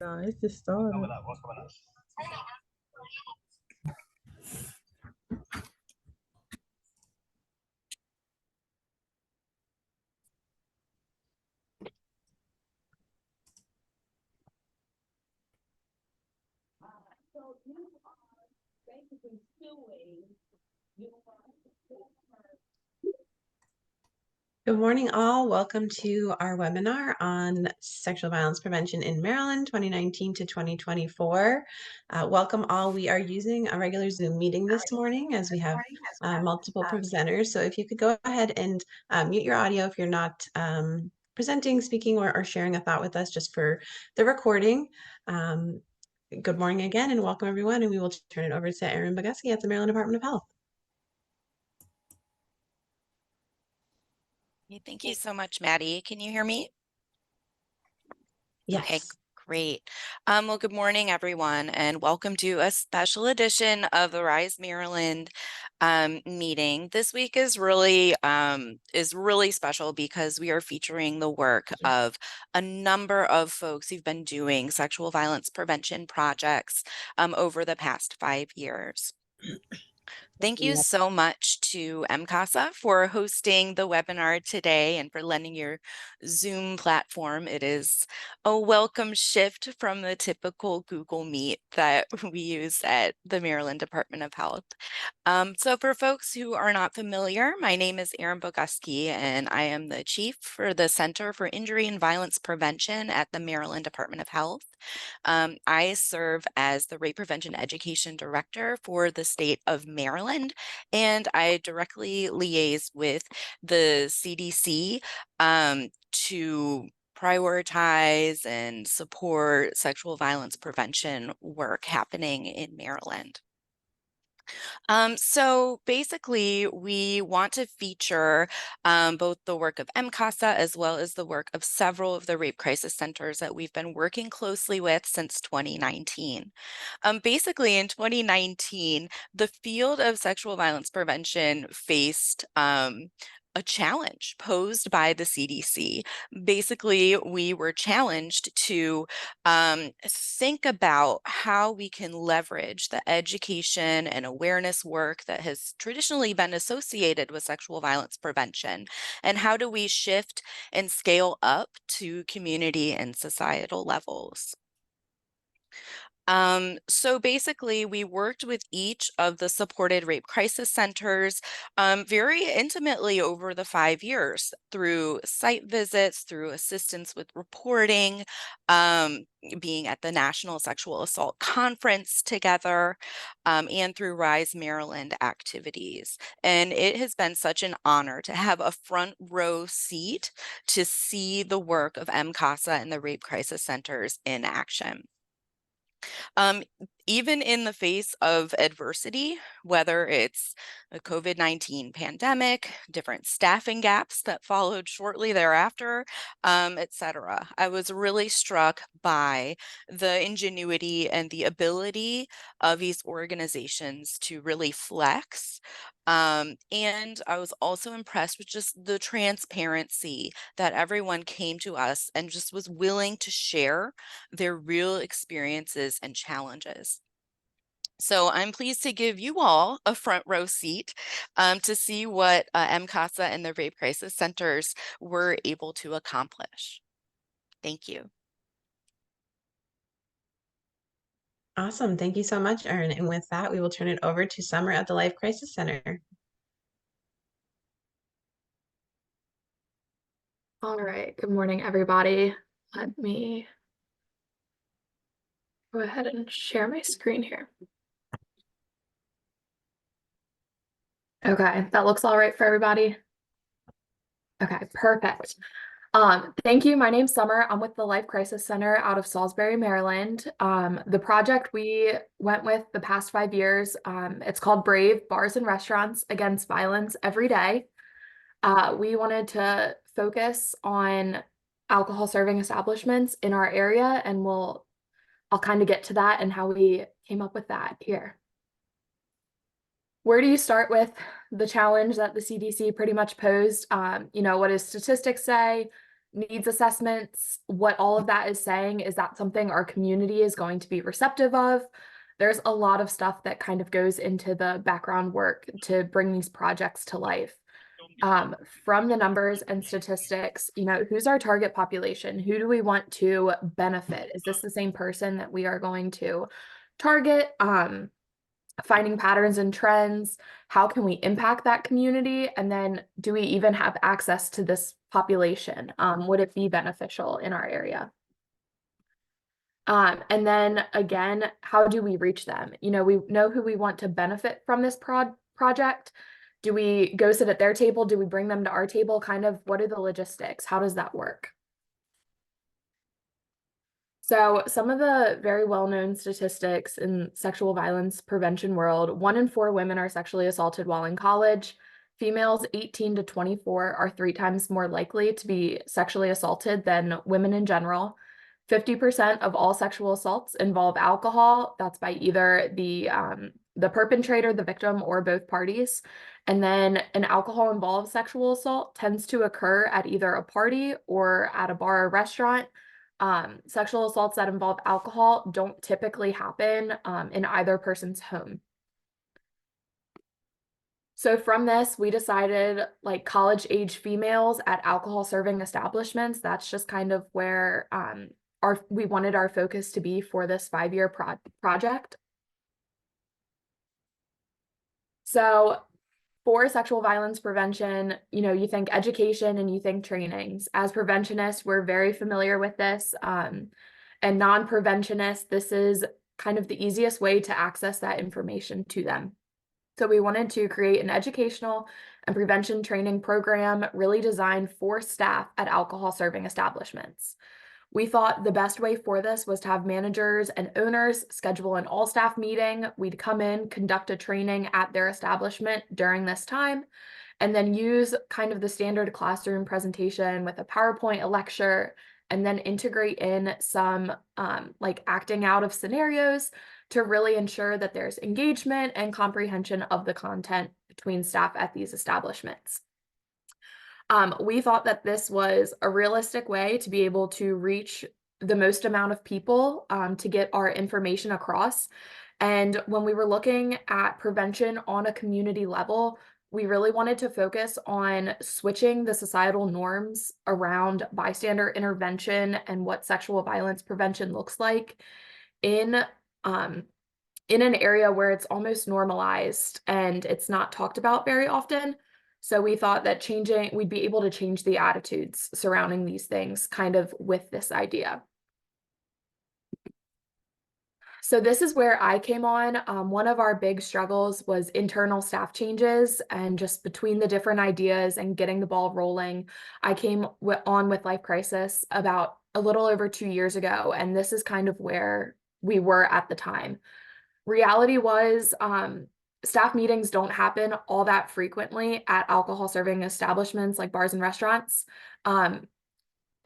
No, it's just started. Good morning, all. Welcome to our webinar on sexual violence prevention in Maryland, 2019 to 2024. Welcome all. We are using a regular Zoom meeting this morning as we have multiple presenters. So if you could go ahead and mute your audio if you're not presenting, speaking, or sharing a thought with us just for the recording. Good morning again and welcome everyone. And we will turn it over to Erin Boguski at the Maryland Department of Health. Thank you so much, Maddie. Can you hear me? Yes. Okay, great. Well, good morning, everyone, and welcome to a special edition of the Rise Maryland meeting. This week is really special because we are featuring the work of a number of folks who've been doing sexual violence prevention projects over the past 5 years. Thank you so much to MCASA for hosting the webinar today and for lending your Zoom platform. It is a welcome shift from the typical Google Meet that we use at the Maryland Department of Health. So for folks who are not familiar, my name is Erin Boguski, and I am the chief for the Center for Injury and Violence Prevention at the Maryland Department of Health. I serve as the Rape Prevention Education Director for the state of Maryland, and I directly liaise with the CDC to prioritize and support sexual violence prevention work happening in Maryland. So basically, we want to feature both the work of MCASA as well as the work of several of the rape crisis centers that we've been working closely with since 2019. Basically, in 2019, the field of sexual violence prevention faced a challenge posed by the CDC. Basically, we were challenged to think about how we can leverage the education and awareness work that has traditionally been associated with sexual violence prevention, and how do we shift and scale up to community and societal levels. So basically, we worked with each of the supported rape crisis centers very intimately over the 5 years through site visits, through assistance with reporting, being at the National Sexual Assault Conference together, and through Rise Maryland activities. And it has been such an honor to have a front row seat to see the work of MCASA and the rape crisis centers in action. Even in the face of adversity, whether it's a COVID-19 pandemic, different staffing gaps that followed shortly thereafter, etc., I was really struck by the ingenuity and the ability of these organizations to really flex. And I was also impressed with just the transparency that everyone came to us and just was willing to share their real experiences and challenges. So I'm pleased to give you all a front row seat to see what MCASA and the Rape Crisis Centers were able to accomplish. Thank you. Awesome. Thank you so much, Erin. And with that, we will turn it over to Summer at the Life Crisis Center. All right. Good morning, everybody. Let me go ahead and share my screen here. Okay, that looks all right for everybody. Okay, perfect. Thank you. My name's Summer. I'm with the Life Crisis Center out of Salisbury, Maryland. The project we went with the past 5 years, it's called Brave Bars and Restaurants Against Violence Every Day. We wanted to focus on alcohol serving establishments in our area, and I'll kind of get to that and how we came up with that here. Where do you start with the challenge that the CDC pretty much posed? What does statistics say? needs assessments. What all of that is saying is that something our community is going to be receptive of. There's a lot of stuff that kind of goes into the background work to bring these projects to life. From the numbers and statistics, who's our target population? Who do we want to benefit? Is this the same person that we are going to target? Finding patterns and trends. How can we impact that community? And then do we even have access to this population? Would it be beneficial in our area? And then again, how do we reach them? We know who we want to benefit from this project. Do we go sit at their table? Do we bring them to our table? Kind of, what are the logistics? How does that work? So some of the very well-known statistics in sexual violence prevention world, 1 in 4 women are sexually assaulted while in college. Females 18 to 24 are 3 times more likely to be sexually assaulted than women in general. 50% of all sexual assaults involve alcohol. That's by either the perpetrator, the victim, or both parties. And then an alcohol-involved sexual assault tends to occur at either a party or at a bar or restaurant. Sexual assaults that involve alcohol don't typically happen in either person's home. So from this, we decided like college-age females at alcohol-serving establishments, that's just kind of where we wanted our focus to be for this 5-year project. So for sexual violence prevention, you think education and you think trainings. As preventionists, we're very familiar with this. And non-preventionists, this is kind of the easiest way to access that information to them. So we wanted to create an educational and prevention training program really designed for staff at alcohol serving establishments. We thought the best way for this was to have managers and owners schedule an all-staff meeting. We'd come in, conduct a training at their establishment during this time, and then use kind of the standard classroom presentation with a PowerPoint, a lecture, and then integrate in some like acting out of scenarios to really ensure that there's engagement and comprehension of the content between staff at these establishments. We thought that this was a realistic way to be able to reach the most amount of people to get our information across. And when we were looking at prevention on a community level, we really wanted to focus on switching the societal norms around bystander intervention and what sexual violence prevention looks like in an area where it's almost normalized and it's not talked about very often. So we thought that we'd be able to change the attitudes surrounding these things kind of with this idea. So this is where I came on. One of our big struggles was internal staff changes, and just between the different ideas and getting the ball rolling, I came on with Life Crisis about a little over 2 years ago, and this is kind of where we were at the time. Reality was staff meetings don't happen all that frequently at alcohol serving establishments like bars and restaurants.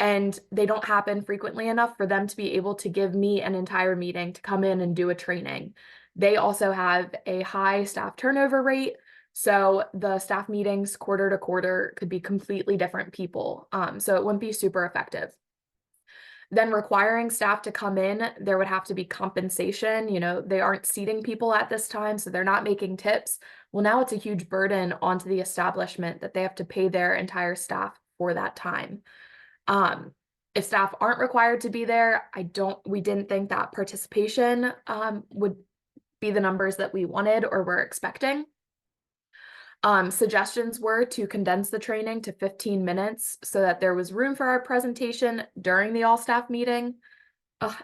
And they don't happen frequently enough for them to be able to give me an entire meeting to come in and do a training. They also have a high staff turnover rate. So the staff meetings quarter to quarter could be completely different people. So it wouldn't be super effective. Then requiring staff to come in, there would have to be compensation. They aren't seating people at this time, so they're not making tips. Well, now it's a huge burden onto the establishment that they have to pay their entire staff for that time. If staff aren't required to be there, we didn't think that participation would be the numbers that we wanted or were expecting. Suggestions were to condense the training to 15 minutes so that there was room for our presentation during the all-staff meeting.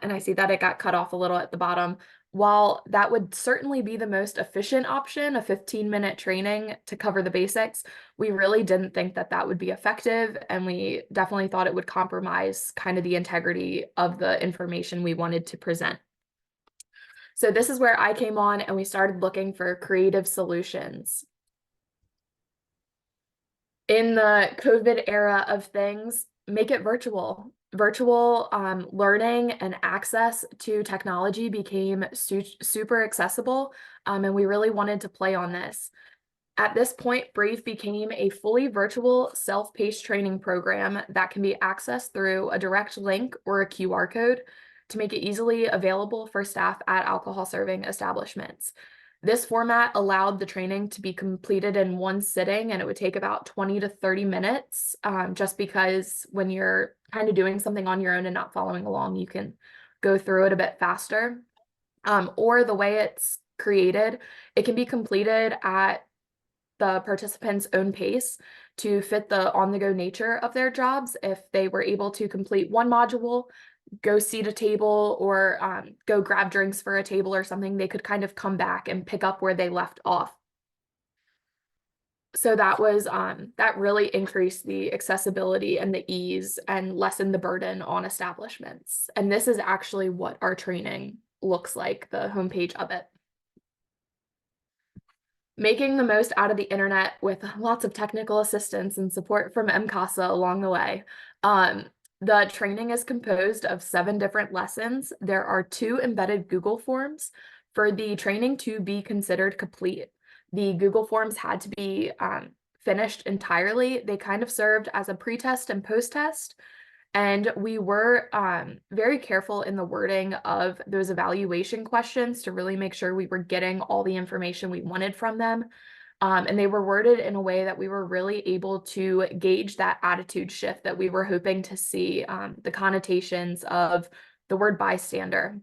And I see that it got cut off a little at the bottom. While that would certainly be the most efficient option, a 15-minute training to cover the basics, we really didn't think that that would be effective, and we definitely thought it would compromise kind of the integrity of the information we wanted to present. So this is where I came on, and we started looking for creative solutions. In the COVID era of things, make it virtual. Virtual learning and access to technology became super accessible, and we really wanted to play on this. At this point, Brave became a fully virtual self-paced training program that can be accessed through a direct link or a QR code to make it easily available for staff at alcohol serving establishments. This format allowed the training to be completed in one sitting, and it would take about 20 to 30 minutes, just because when you're kind of doing something on your own and not following along, you can go through it a bit faster. Or the way it's created, it can be completed at the participants' own pace to fit the on-the-go nature of their jobs. If they were able to complete one module, go seat a table, or go grab drinks for a table or something, they could kind of come back and pick up where they left off. So that was that really increased the accessibility and the ease and lessened the burden on establishments. And this is actually what our training looks like, the homepage of it. Making the most out of the internet with lots of technical assistance and support from MCASA along the way. The training is composed of 7 different lessons. There are 2 embedded Google Forms for the training to be considered complete. The Google Forms had to be finished entirely. They kind of served as a pre-test and post-test. And we were very careful in the wording of those evaluation questions to really make sure we were getting all the information we wanted from them. And they were worded in a way that we were really able to gauge that attitude shift that we were hoping to see, the connotations of the word bystander.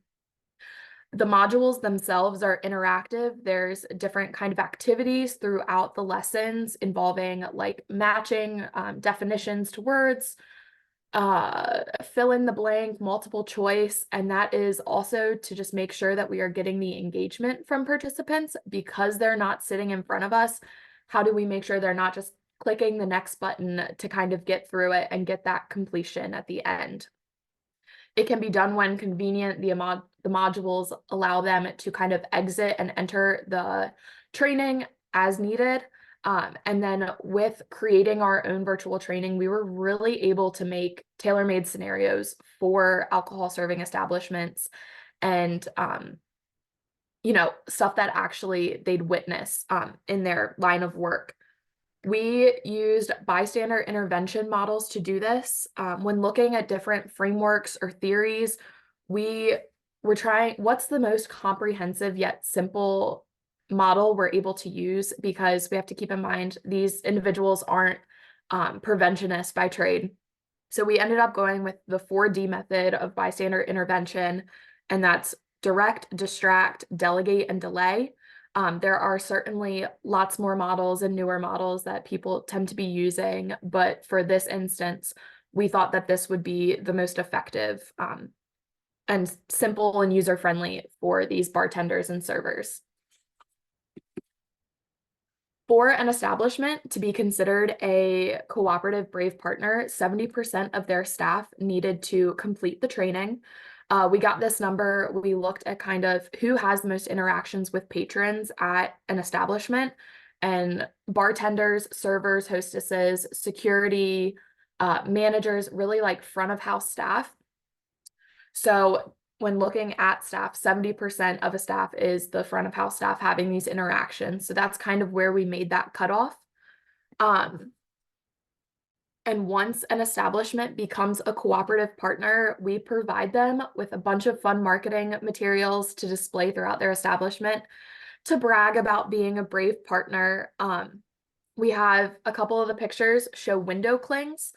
The modules themselves are interactive. There's different kind of activities throughout the lessons involving like matching definitions to words, fill in the blank, multiple choice, and that is also to just make sure that we are getting the engagement from participants because they're not sitting in front of us. How do we make sure they're not just clicking the next button to kind of get through it and get that completion at the end? It can be done when convenient. The modules allow them to kind of exit and enter the training as needed. And then with creating our own virtual training, we were really able to make tailor-made scenarios for alcohol serving establishments and, stuff that actually they'd witness in their line of work. We used bystander intervention models to do this. When looking at different frameworks or theories, we were trying what's the most comprehensive yet simple model we're able to use, because we have to keep in mind these individuals aren't preventionists by trade. So we ended up going with the 4D method of bystander intervention, and that's direct, distract, delegate, and delay. There are certainly lots more models and newer models that people tend to be using, but for this instance, we thought that this would be the most effective and simple and user-friendly for these bartenders and servers. For an establishment to be considered a cooperative Brave partner, 70% of their staff needed to complete the training. We got this number. We looked at kind of who has the most interactions with patrons at an establishment, and bartenders, servers, hostesses, security, managers, really like front of house staff. So when looking at staff, 70% of a staff is the front of house staff having these interactions. So that's kind of where we made that cutoff. And once an establishment becomes a cooperative partner, we provide them with a bunch of fun marketing materials to display throughout their establishment to brag about being a Brave partner. We have a couple of the pictures show window clings.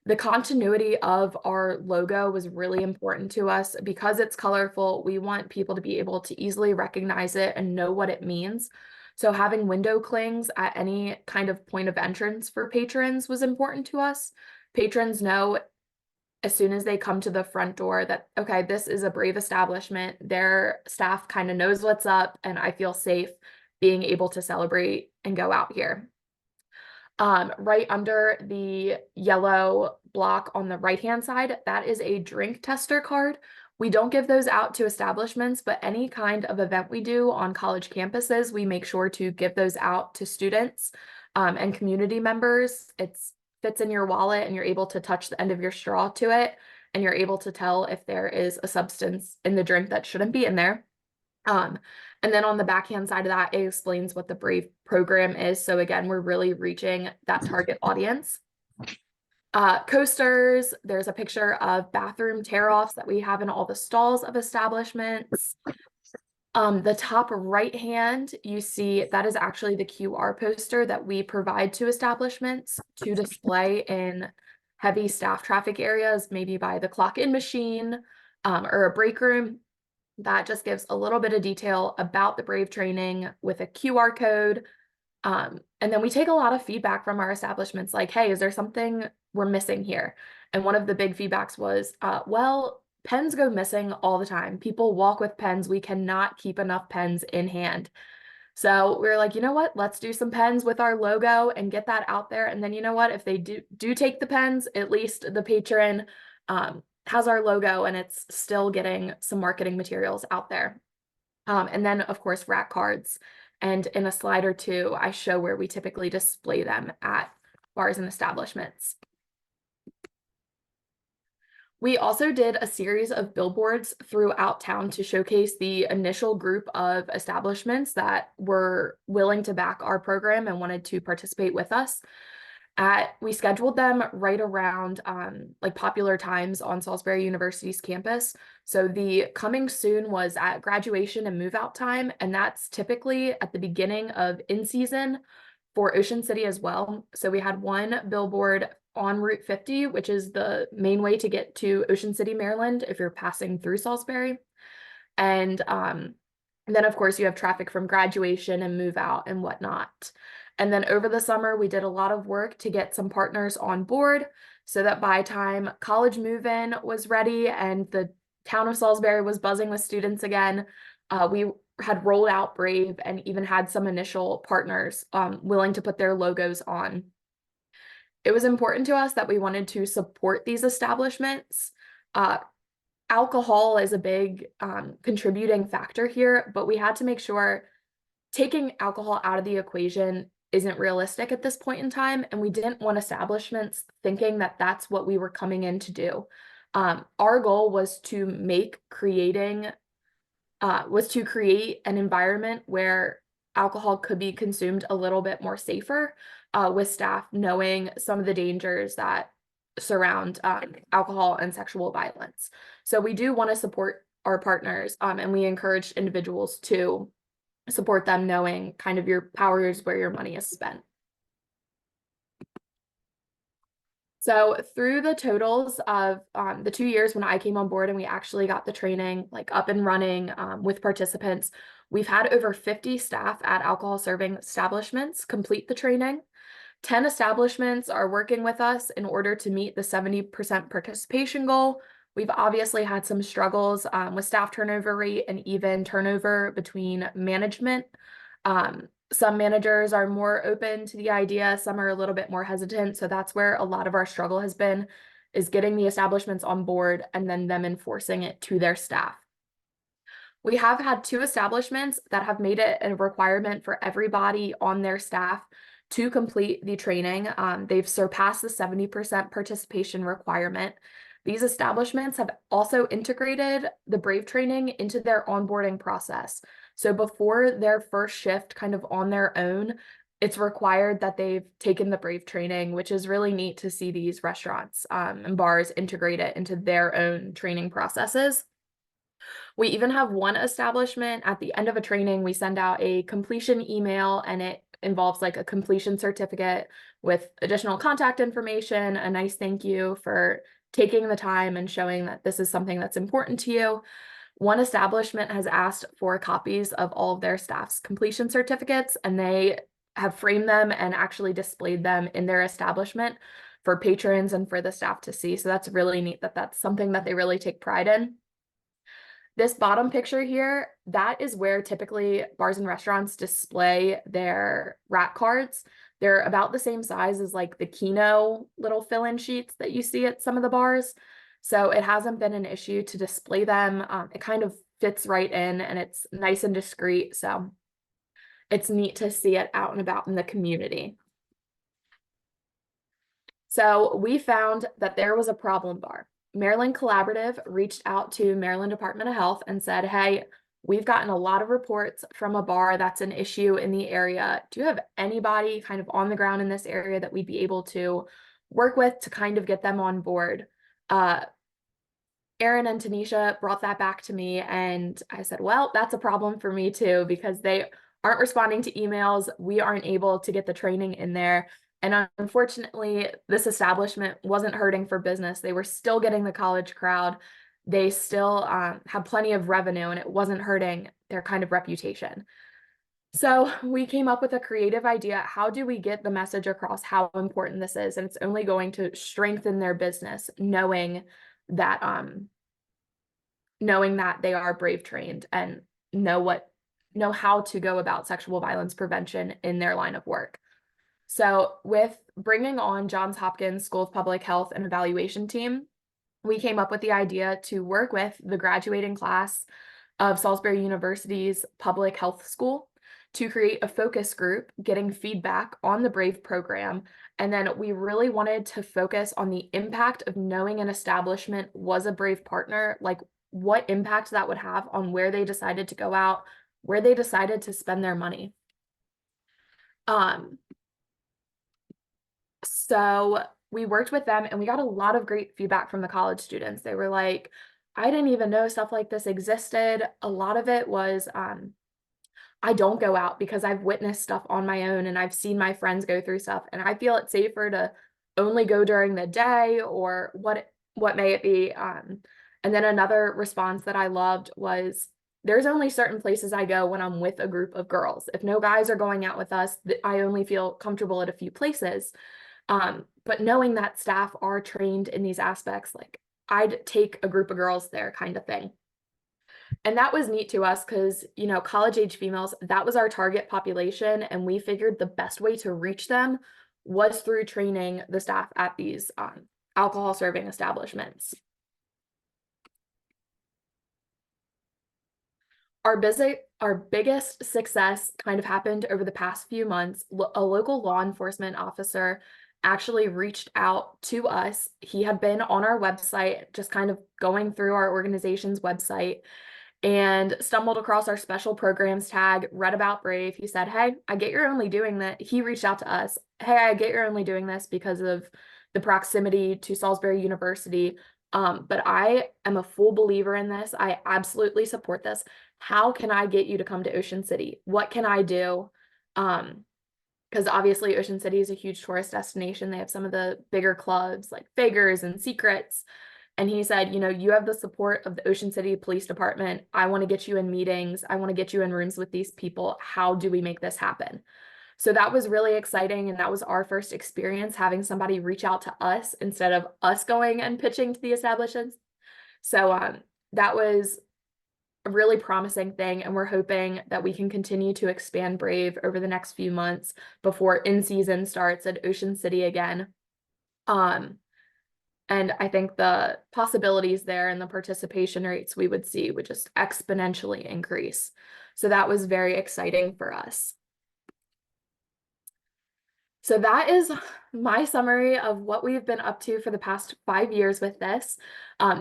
The continuity of our logo was really important to us because it's colorful. We want people to be able to easily recognize it and know what it means. So having window clings at any kind of point of entrance for patrons was important to us. Patrons know as soon as they come to the front door that, okay, this is a Brave establishment. Their staff kind of knows what's up, and I feel safe being able to celebrate and go out here. Right under the yellow block on the right-hand side, that is a drink tester card. We don't give those out to establishments, but any kind of event we do on college campuses, we make sure to give those out to students and community members. It fits in your wallet and you're able to touch the end of your straw to it, and you're able to tell if there is a substance in the drink that shouldn't be in there. And then on the backhand side of that, it explains what the Brave program is. So again, we're really reaching that target audience. Coasters, there's a picture of bathroom tear-offs that we have in all the stalls of establishments. The top right hand, you see that is actually the QR poster that we provide to establishments to display in heavy staff traffic areas, maybe by the clock-in machine or a break room. That just gives a little bit of detail about the Brave training with a QR code. And then we take a lot of feedback from our establishments like, hey, is there something we're missing here? And one of the big feedbacks was, well, pens go missing all the time. People walk with pens. We cannot keep enough pens in hand. So we're like, you know what? Let's do some pens with our logo and get that out there. And then you know what? If they do take the pens, at least the patron has our logo and it's still getting some marketing materials out there. And then of course, rack cards. And in a slide or two, I show where we typically display them at bars and establishments. We also did a series of billboards throughout town to showcase the initial group of establishments that were willing to back our program and wanted to participate with us. We scheduled them right around like popular times on Salisbury University's campus. So the coming soon was at graduation and move out time, and that's typically at the beginning of in season for Ocean City as well. So we had one billboard on Route 50, which is the main way to get to Ocean City, Maryland, if you're passing through Salisbury. And then of course you have traffic from graduation and move out and whatnot. And then over the summer, we did a lot of work to get some partners on board so that by time college move-in was ready and the town of Salisbury was buzzing with students again, we had rolled out Brave and even had some initial partners willing to put their logos on. It was important to us that we wanted to support these establishments. Alcohol is a big contributing factor here, but we had to make sure taking alcohol out of the equation isn't realistic at this point in time, and we didn't want establishments thinking that that's what we were coming in to do. Our goal was to create an environment where alcohol could be consumed a little bit more safer, with staff knowing some of the dangers that surround alcohol and sexual violence. So we do want to support our partners, and we encourage individuals to support them knowing kind of your power is where your money is spent. So through the totals of the 2 years when I came on board and we actually got the training like up and running with participants, we've had over 50 staff at alcohol serving establishments complete the training. 10 establishments are working with us in order to meet the 70% participation goal. We've obviously had some struggles with staff turnover rate and even turnover between management. Some managers are more open to the idea, some are a little bit more hesitant. So that's where a lot of our struggle has been, is getting the establishments on board and then them enforcing it to their staff. We have had 2 establishments that have made it a requirement for everybody on their staff to complete the training. They've surpassed the 70% participation requirement. These establishments have also integrated the Brave training into their onboarding process. So before their first shift kind of on their own, it's required that they've taken the Brave training, which is really neat to see these restaurants and bars integrate it into their own training processes. We even have one establishment at the end of a training, we send out a completion email, and it involves like a completion certificate with additional contact information, a nice thank you for taking the time and showing that this is something that's important to you. One establishment has asked for copies of all of their staff's completion certificates, and they have framed them and actually displayed them in their establishment for patrons and for the staff to see. So that's really neat that that's something that they really take pride in. This bottom picture here, that is where typically bars and restaurants display their rack cards. They're about the same size as like the Keno little fill-in sheets that you see at some of the bars. So it hasn't been an issue to display them. It kind of fits right in and it's nice and discreet. So it's neat to see it out and about in the community. So we found that there was a problem bar. Maryland Collaborative reached out to Maryland Department of Health and said, hey, we've gotten a lot of reports from a bar that's an issue in the area. Do you have anybody kind of on the ground in this area that we'd be able to work with to kind of get them on board? Erin and Tanisha brought that back to me, and I said, well, that's a problem for me too, because they aren't responding to emails. We aren't able to get the training in there. And unfortunately, this establishment wasn't hurting for business. They were still getting the college crowd. They still had plenty of revenue, and it wasn't hurting their kind of reputation. So we came up with a creative idea. How do we get the message across how important this is? And it's only going to strengthen their business, knowing that they are brave trained and know how to go about sexual violence prevention in their line of work. So with bringing on Johns Hopkins School of Public Health and Evaluation team, we came up with the idea to work with the graduating class of Salisbury University's public health school to create a focus group, getting feedback on the BRAVE program. And then we really wanted to focus on the impact of knowing an establishment was a BRAVE partner, like what impact that would have on where they decided to go out, where they decided to spend their money. So we worked with them and we got a lot of great feedback from the college students. They were like, I didn't even know stuff like this existed. A lot of it was, I don't go out because I've witnessed stuff on my own and I've seen my friends go through stuff, and I feel it's safer to only go during the day or what may it be. And then another response that I loved was, there's only certain places I go when I'm with a group of girls. If no guys are going out with us, I only feel comfortable at a few places. But knowing that staff are trained in these aspects, like I'd take a group of girls there kind of thing. And that was neat to us because, you know, college age females, that was our target population. And we figured the best way to reach them was through training the staff at these alcohol serving establishments. Our biggest success kind of happened over the past few months. A local law enforcement officer actually reached out to us. He had been on our website, just kind of going through our organization's website, and stumbled across our special programs tag, read about Brave. He said, hey, I get you're only doing that. He reached out to us. Hey, I get you're only doing this because of the proximity to Salisbury University. But I am a full believer in this. I absolutely support this. How can I get you to come to Ocean City? What can I do? Because obviously Ocean City is a huge tourist destination. They have some of the bigger clubs like Figures and Secrets. And he said, you know, you have the support of the Ocean City Police Department. I want to get you in meetings. I want to get you in rooms with these people. How do we make this happen? So that was really exciting. And that was our first experience having somebody reach out to us instead of us going and pitching to the establishments. So that was a really promising thing. And we're hoping that we can continue to expand Brave over the next few months before in-season starts at Ocean City again. And I think the possibilities there and the participation rates we would see would just exponentially increase. So that was very exciting for us. So that is my summary of what we've been up to for the past 5 years with this.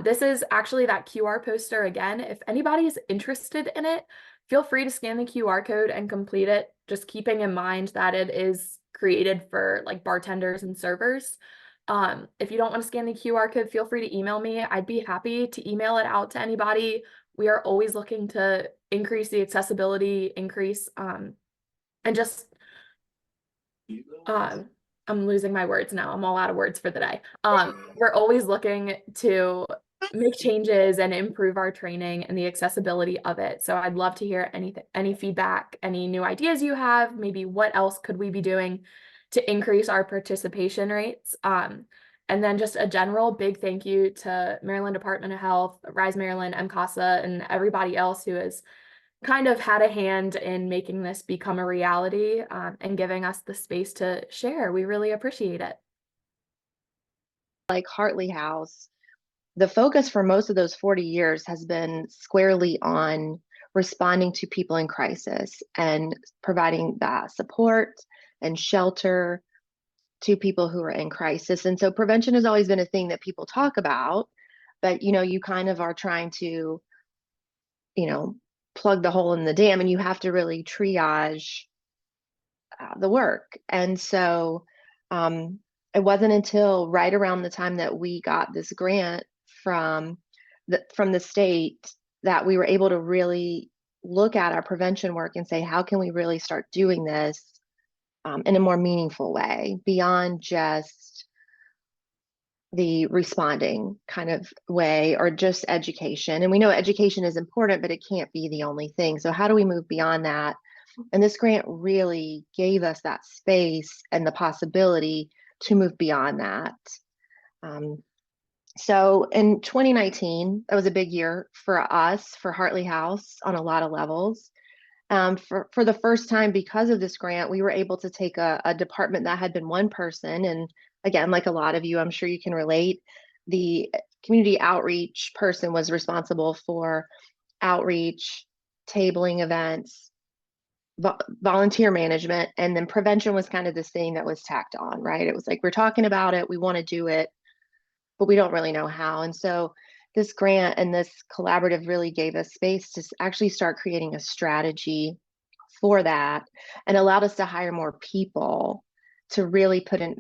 This is actually that QR poster again. If anybody's interested in it, feel free to scan the QR code and complete it, just keeping in mind that it is created for like bartenders and servers. If you don't want to scan the QR code, feel free to email me. I'd be happy to email it out to anybody. We are always looking to increase the accessibility, and just, I'm losing my words now. I'm all out of words for the day. We're always looking to make changes and improve our training and the accessibility of it. So I'd love to hear any feedback, any new ideas you have, maybe what else could we be doing to increase our participation rates. And then just a general big thank you to Maryland Department of Health, Rise Maryland, MCASA, and everybody else who has kind of had a hand in making this become a reality, and giving us the space to share. We really appreciate it. Like Hartley House, the focus for most of those 40 years has been squarely on responding to people in crisis and providing that support and shelter to people who are in crisis. And so prevention has always been a thing that people talk about, but you know, you kind of are trying to, you know, plug the hole in the dam, and you have to really triage the work. And so it wasn't until right around the time that we got this grant from the state that we were able to really look at our prevention work and say, how can we really start doing this in a more meaningful way beyond just the responding kind of way or just education. And we know education is important, but it can't be the only thing. So how do we move beyond that? And this grant really gave us that space and the possibility to move beyond that. So in 2019, that was a big year for us, for Hartley House on a lot of levels. For the first time, because of this grant, we were able to take a department that had been one person. And again, like a lot of you, I'm sure you can relate, the community outreach person was responsible for outreach, tabling events, volunteer management, and then prevention was kind of this thing that was tacked on, right? It was like, we're talking about it, we want to do it, but we don't really know how. And so this grant and this collaborative really gave us space to actually start creating a strategy for that, and allowed us to hire more people to really put in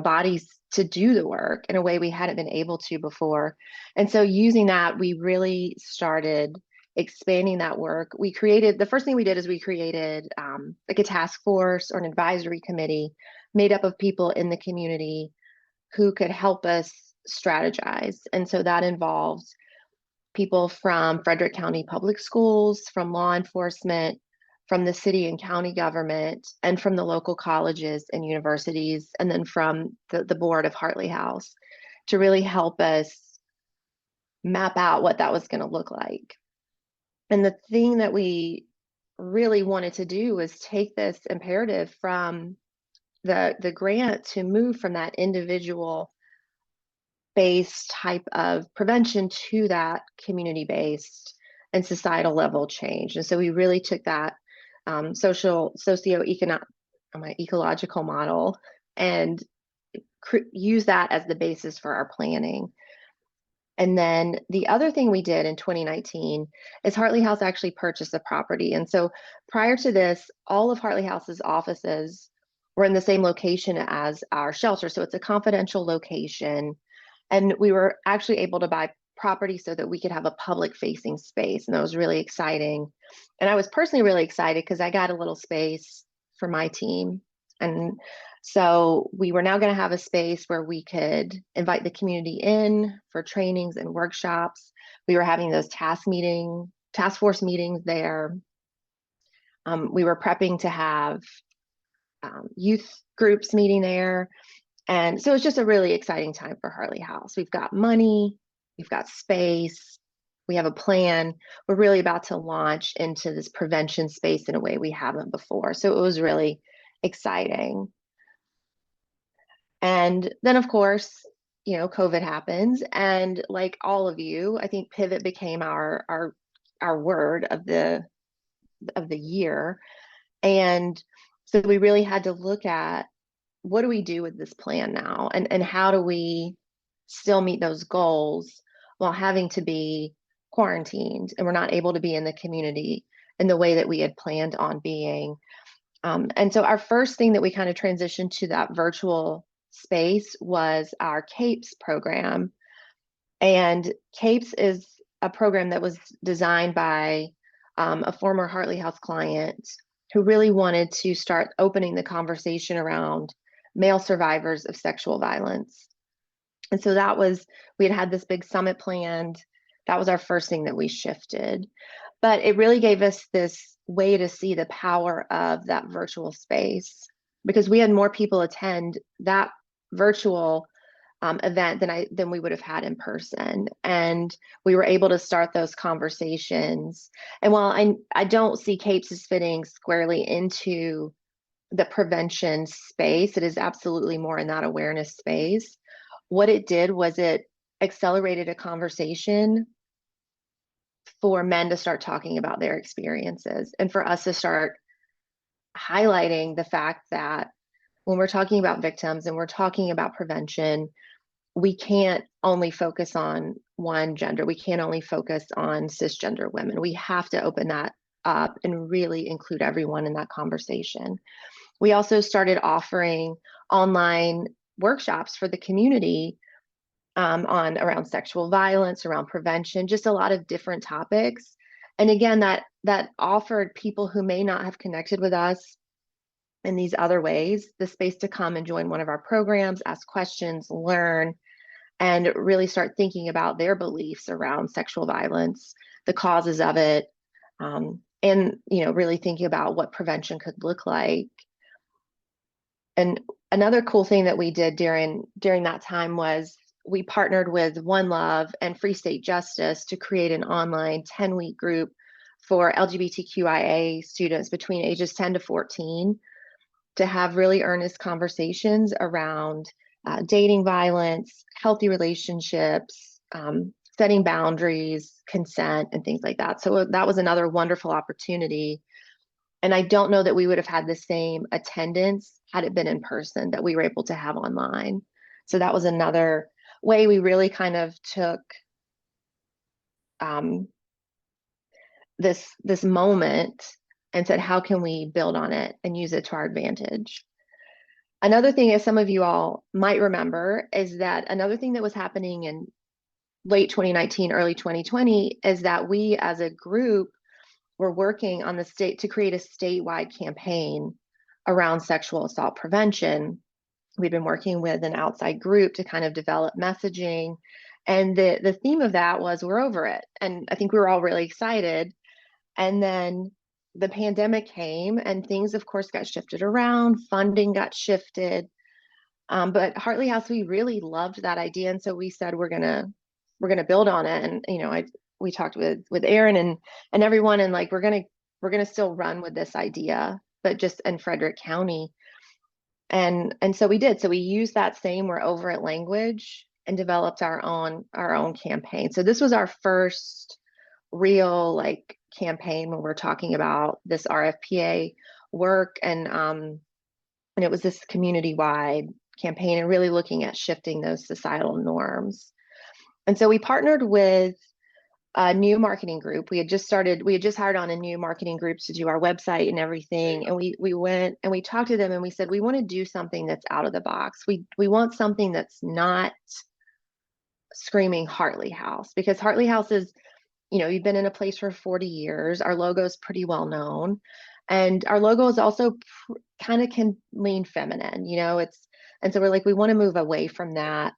bodies to do the work in a way we hadn't been able to before. And so using that, we really started expanding that work. The first thing we did is we created like a task force or an advisory committee made up of people in the community who could help us strategize. And so that involved people from Frederick County Public Schools, from law enforcement, from the city and county government, and from the local colleges and universities, and then from the board of Hartley House, to really help us map out what that was going to look like. And the thing that we really wanted to do was take this imperative from the grant to move from that individual based type of prevention to that community based and societal level change. And so we really took that ecological model and use that as the basis for our planning. And then the other thing we did in 2019 is Hartley House actually purchased a property. And so prior to this, all of Hartley House's offices were in the same location as our shelter. So it's a confidential location. And we were actually able to buy property so that we could have a public facing space. And that was really exciting. And I was personally really excited because I got a little space for my team. And so we were now going to have a space where we could invite the community in for trainings and workshops. We were having those task force meetings there. We were prepping to have youth groups meeting there. And so it's just a really exciting time for Hartley House. We've got money, we've got space, we have a plan. We're really about to launch into this prevention space in a way we haven't before. So it was really exciting. And then of course, COVID happens, and like all of you, I think pivot became our word of the year. And so we really had to look at, what do we do with this plan now? And how do we still meet those goals while having to be quarantined and we're not able to be in the community in the way that we had planned on being? And so our first thing that we kind of transitioned to that virtual space was our CAPES program. And CAPES is a program that was designed by a former Hartley House client who really wanted to start opening the conversation around male survivors of sexual violence. And so we had this big summit planned. That was our first thing that we shifted. But it really gave us this way to see the power of that virtual space, because we had more people attend that virtual event than we would have had in person. And we were able to start those conversations. And while I don't see CAPES as fitting squarely into the prevention space, it is absolutely more in that awareness space. What it did was it accelerated a conversation for men to start talking about their experiences, and for us to start highlighting the fact that when we're talking about victims and we're talking about prevention, we can't only focus on one gender. We can't only focus on cisgender women. We have to open that up and really include everyone in that conversation. We also started offering online workshops for the community on around sexual violence, around prevention, just a lot of different topics. And again, that offered people who may not have connected with us in these other ways the space to come and join one of our programs, ask questions, learn, and really start thinking about their beliefs around sexual violence, the causes of it, and really thinking about what prevention could look like. And another cool thing that we did during that time was we partnered with One Love and Free State Justice to create an online 10-week group for LGBTQIA students between ages 10 to 14 to have really earnest conversations around dating violence, healthy relationships, setting boundaries, consent, and things like that. So that was another wonderful opportunity. And I don't know that we would have had the same attendance had it been in person that we were able to have online. So that was another way we really kind of took this moment and said, how can we build on it and use it to our advantage? Another thing, as some of you all might remember, is that another thing that was happening in late 2019, early 2020, is that we as a group were working on the state to create a statewide campaign around sexual assault prevention. We've been working with an outside group to kind of develop messaging. And the theme of that was we're over it. And I think we were all really excited. And then the pandemic came and things, of course, got shifted around, funding got shifted. But Hartley House, we really loved that idea. And so we said, we're gonna build on it. And, we talked with Aaron and everyone, and like, we're gonna still run with this idea, but just in Frederick County. And so we did. So we used that same we're over it language and developed our own campaign. So this was our first real campaign when we're talking about this RFPA work, and it was this community-wide campaign and really looking at shifting those societal norms. And so we partnered with a new marketing group. We had just hired on a new marketing group to do our website and everything. And we went and we talked to them and we said, we want to do something that's out of the box. We want something that's not screaming Hartley House, because Hartley House is, you've been in a place for 40 years. Our logo is pretty well known. And our logo is also kind of can lean feminine, and so we're like, we want to move away from that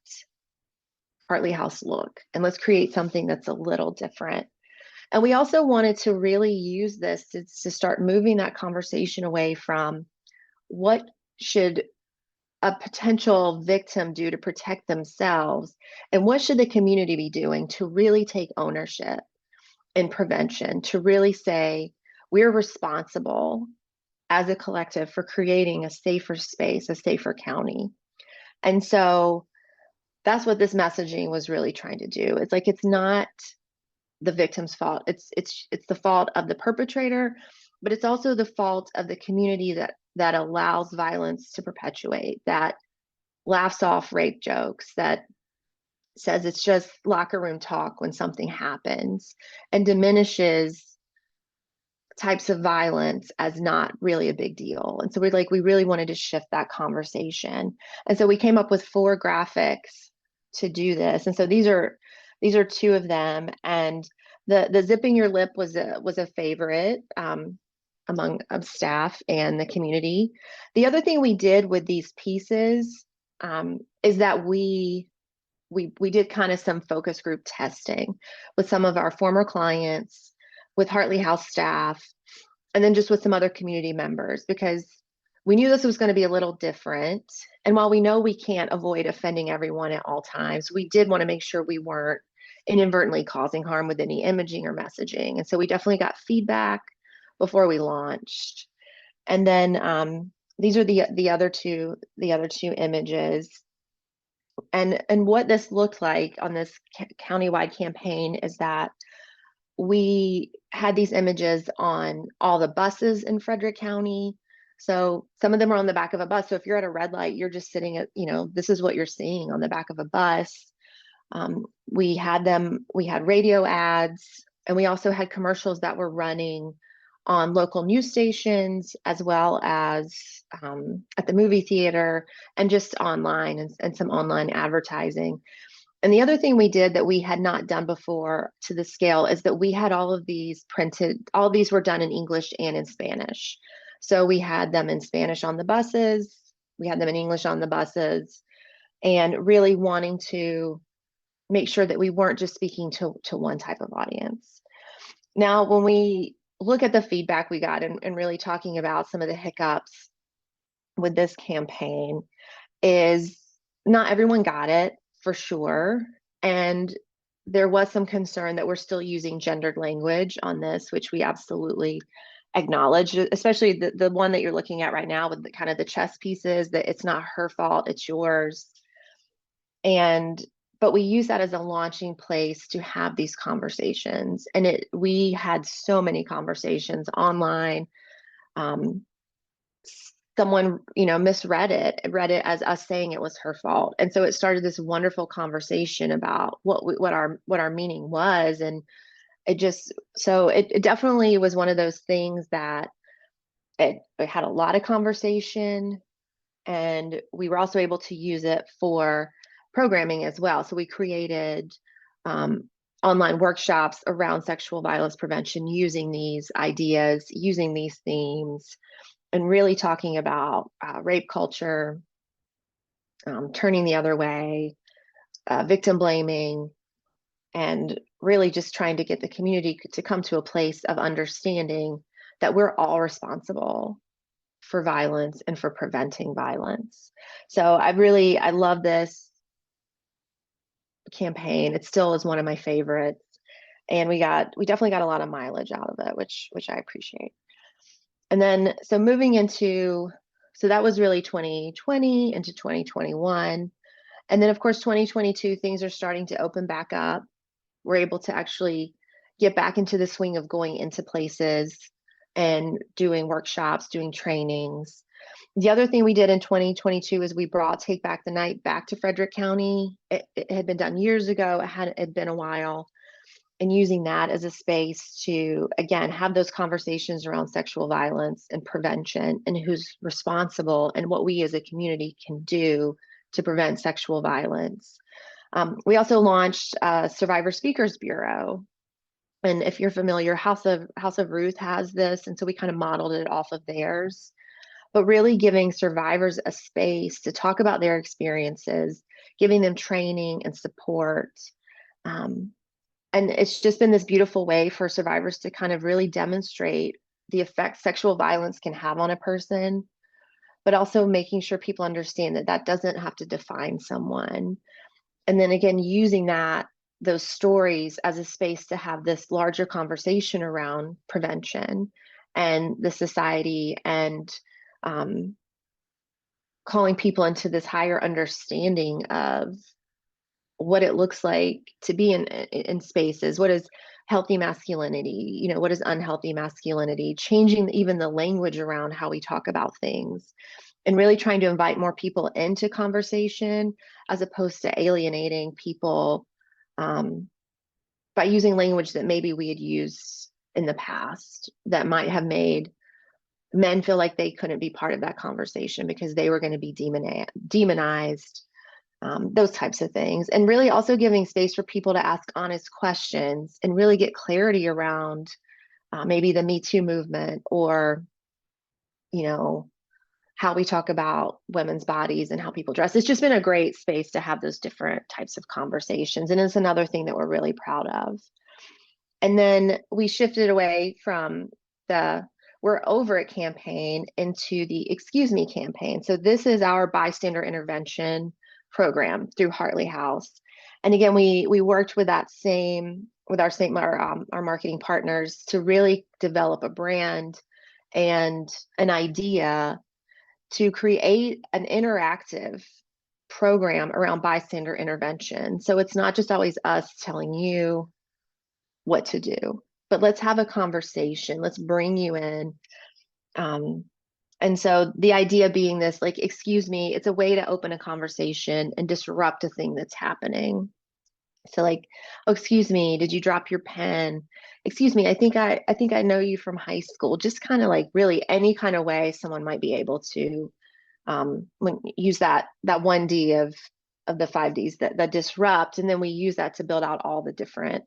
Hartley House look and let's create something that's a little different. And we also wanted to really use this to start moving that conversation away from what should a potential victim do to protect themselves and what should the community be doing to really take ownership in prevention, to really say we're responsible as a collective for creating a safer space, a safer county. And so that's what this messaging was really trying to do. It's like, it's not the victim's fault. It's the fault of the perpetrator, but it's also the fault of the community that allows violence to perpetuate, that laughs off rape jokes, that says it's just locker room talk when something happens, and diminishes types of violence as not really a big deal. And so we really wanted to shift that conversation. And so we came up with 4 graphics to do this. And so these are 2 of them. And the zipping your lip was a favorite among staff and the community. The other thing we did with these pieces is that we did kind of some focus group testing with some of our former clients, with Hartley House staff, and then just with some other community members, because we knew this was going to be a little different. And while we know we can't avoid offending everyone at all times, we did want to make sure we weren't inadvertently causing harm with any imaging or messaging. And so we definitely got feedback before we launched. And then these are the other two images. And what this looked like on this countywide campaign is that we had these images on all the buses in Frederick County, So some of them are on the back of a bus. So if you're at a red light, you're just sitting at, this is what you're seeing on the back of a bus. We had radio ads, and we also had commercials that were running on local news stations, as well as at the movie theater, and just online, and some online advertising. And the other thing we did that we had not done before to the scale is that we had all of these printed, all of these were done in English and in Spanish. So we had them in Spanish on the buses, we had them in English on the buses, and really wanting to make sure that we weren't just speaking to one type of audience. Now, when we look at the feedback we got, and really talking about some of the hiccups with this campaign, is not everyone got it, for sure. And there was some concern that we're still using gendered language on this, which we absolutely acknowledge, especially the one that you're looking at right now with the kind of the chess pieces, that it's not her fault, it's yours. But we use that as a launching place to have these conversations. And we had so many conversations online. Someone, read it as us saying it was her fault. And so it started this wonderful conversation about what our meaning was. And it definitely was one of those things that it had a lot of conversation, and we were also able to use it for programming as well. So we created online workshops around sexual violence prevention using these ideas, using these themes, and really talking about rape culture, turning the other way, victim blaming, and really just trying to get the community to come to a place of understanding that we're all responsible for violence and for preventing violence. So I love this campaign. It still is one of my favorites, and we definitely got a lot of mileage out of it, which I appreciate. And then so moving into, so that was really 2020 into 2021. And then of course 2022, things are starting to open back up. We're able to actually get back into the swing of going into places and doing workshops, doing trainings. The other thing we did in 2022 is we brought Take Back the Night back to Frederick County. It had been done years ago. It had been a while. And using that as a space to, again, have those conversations around sexual violence and prevention, and who's responsible, and what we as a community can do to prevent sexual violence. We also launched a Survivor Speakers Bureau. And if you're familiar, House of Ruth has this, and so we kind of modeled it off of theirs. But really giving survivors a space to talk about their experiences, giving them training and support. And it's just been this beautiful way for survivors to kind of really demonstrate the effect sexual violence can have on a person, but also making sure people understand that that doesn't have to define someone. And then again, using those stories as a space to have this larger conversation around prevention and the society, and calling people into this higher understanding of what it looks like to be in spaces. What is healthy masculinity? What is unhealthy masculinity? Changing even the language around how we talk about things, and really trying to invite more people into conversation, as opposed to alienating people by using language that maybe we had used in the past that might have made men feel like they couldn't be part of that conversation because they were going to be demonized. Those types of things. And really also giving space for people to ask honest questions and really get clarity around maybe the Me Too movement, or how we talk about women's bodies and how people dress. It's just been a great space to have those different types of conversations, and it's another thing that we're really proud of. And then we shifted away from the We're Over It campaign into the Excuse Me campaign. So this is our bystander intervention program through Hartley House. And again, we worked with our marketing partners to really develop a brand and an idea to create an interactive program around bystander intervention. So it's not just always us telling you what to do, but let's have a conversation. Let's bring you in. And so the idea being this, like, excuse me, it's a way to open a conversation and disrupt a thing that's happening. So like, oh, excuse me, did you drop your pen? Excuse me, I think I know you from high school. Just kind of like really any kind of way someone might be able to use that 1D of the 5Ds, that disrupt, and then we use that to build out all the different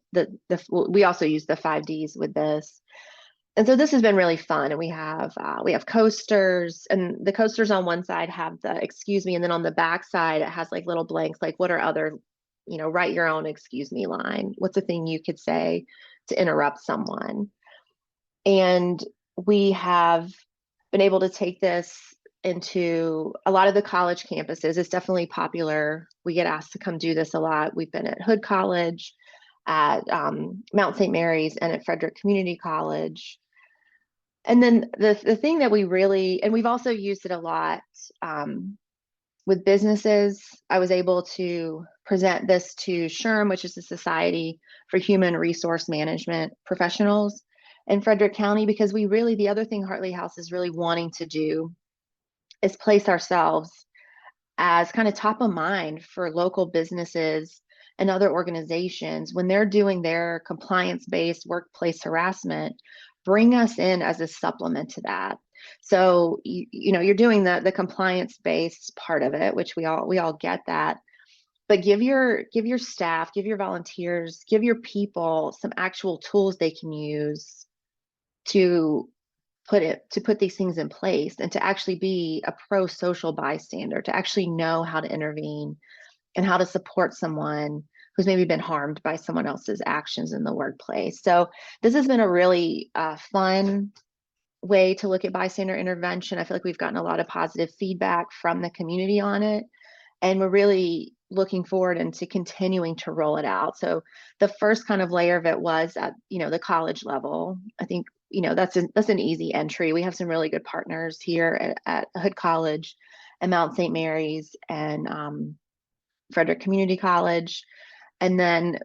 we also use the 5Ds with this. And so this has been really fun. And we have coasters, and the coasters on one side have the excuse me, and then on the back side it has like little blanks, like what are other, write your own excuse me line. What's a thing you could say to interrupt someone? And we have been able to take this into a lot of the college campuses. It's definitely popular. We get asked to come do this a lot. We've been at Hood College, at Mount St. Mary's, and at Frederick Community College. And then the thing that we really, and we've also used it a lot with businesses. I was able to present this to SHRM, which is the Society for Human Resource Management Professionals in Frederick County, because the other thing Hartley House is really wanting to do is place ourselves as kind of top of mind for local businesses and other organizations when they're doing their compliance-based workplace harassment. Bring us in as a supplement to that. So you're doing the compliance-based part of it, which we all get that, but give your staff, give your volunteers, give your people some actual tools they can use to put these things in place, and to actually be a pro-social bystander, to actually know how to intervene and how to support someone who's maybe been harmed by someone else's actions in the workplace. So this has been a really fun way to look at bystander intervention. I feel like we've gotten a lot of positive feedback from the community on it, and we're really looking forward into continuing to roll it out. So the first kind of layer of it was at the college level. I think that's an easy entry. We have some really good partners here at Hood College and Mount St. Mary's and Frederick Community College. And then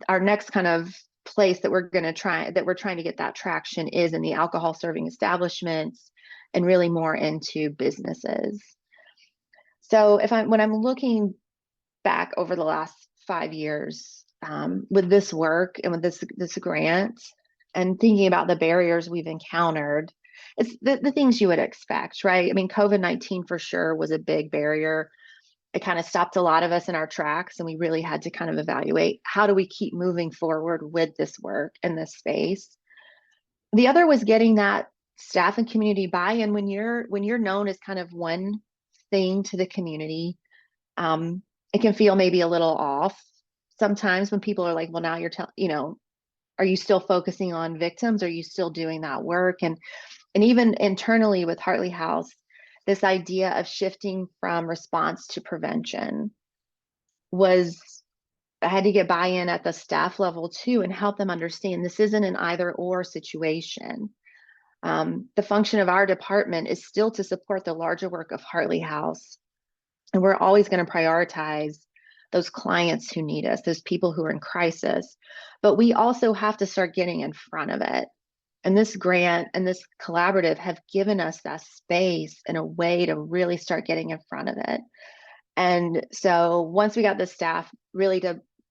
our next kind of place that we're trying to get that traction is in the alcohol serving establishments, and really more into businesses. So when I'm looking back over the last 5 years with this work and with this grant, and thinking about the barriers we've encountered, it's the things you would expect, right? I mean, COVID-19 for sure was a big barrier. It kind of stopped a lot of us in our tracks, and we really had to kind of evaluate, how do we keep moving forward with this work in this space? The other was getting that staff and community buy-in. When you're known as kind of one thing to the community, it can feel maybe a little off sometimes when people are like, well, now are you still focusing on victims? Are you still doing that work? And even internally with Hartley House, this idea of shifting from response to prevention I had to get buy-in at the staff level too, and help them understand this isn't an either or situation. The function of our department is still to support the larger work of Hartley House. And we're always going to prioritize those clients who need us, those people who are in crisis. But we also have to start getting in front of it. And this grant and this collaborative have given us that space and a way to really start getting in front of it. And so once we got the staff really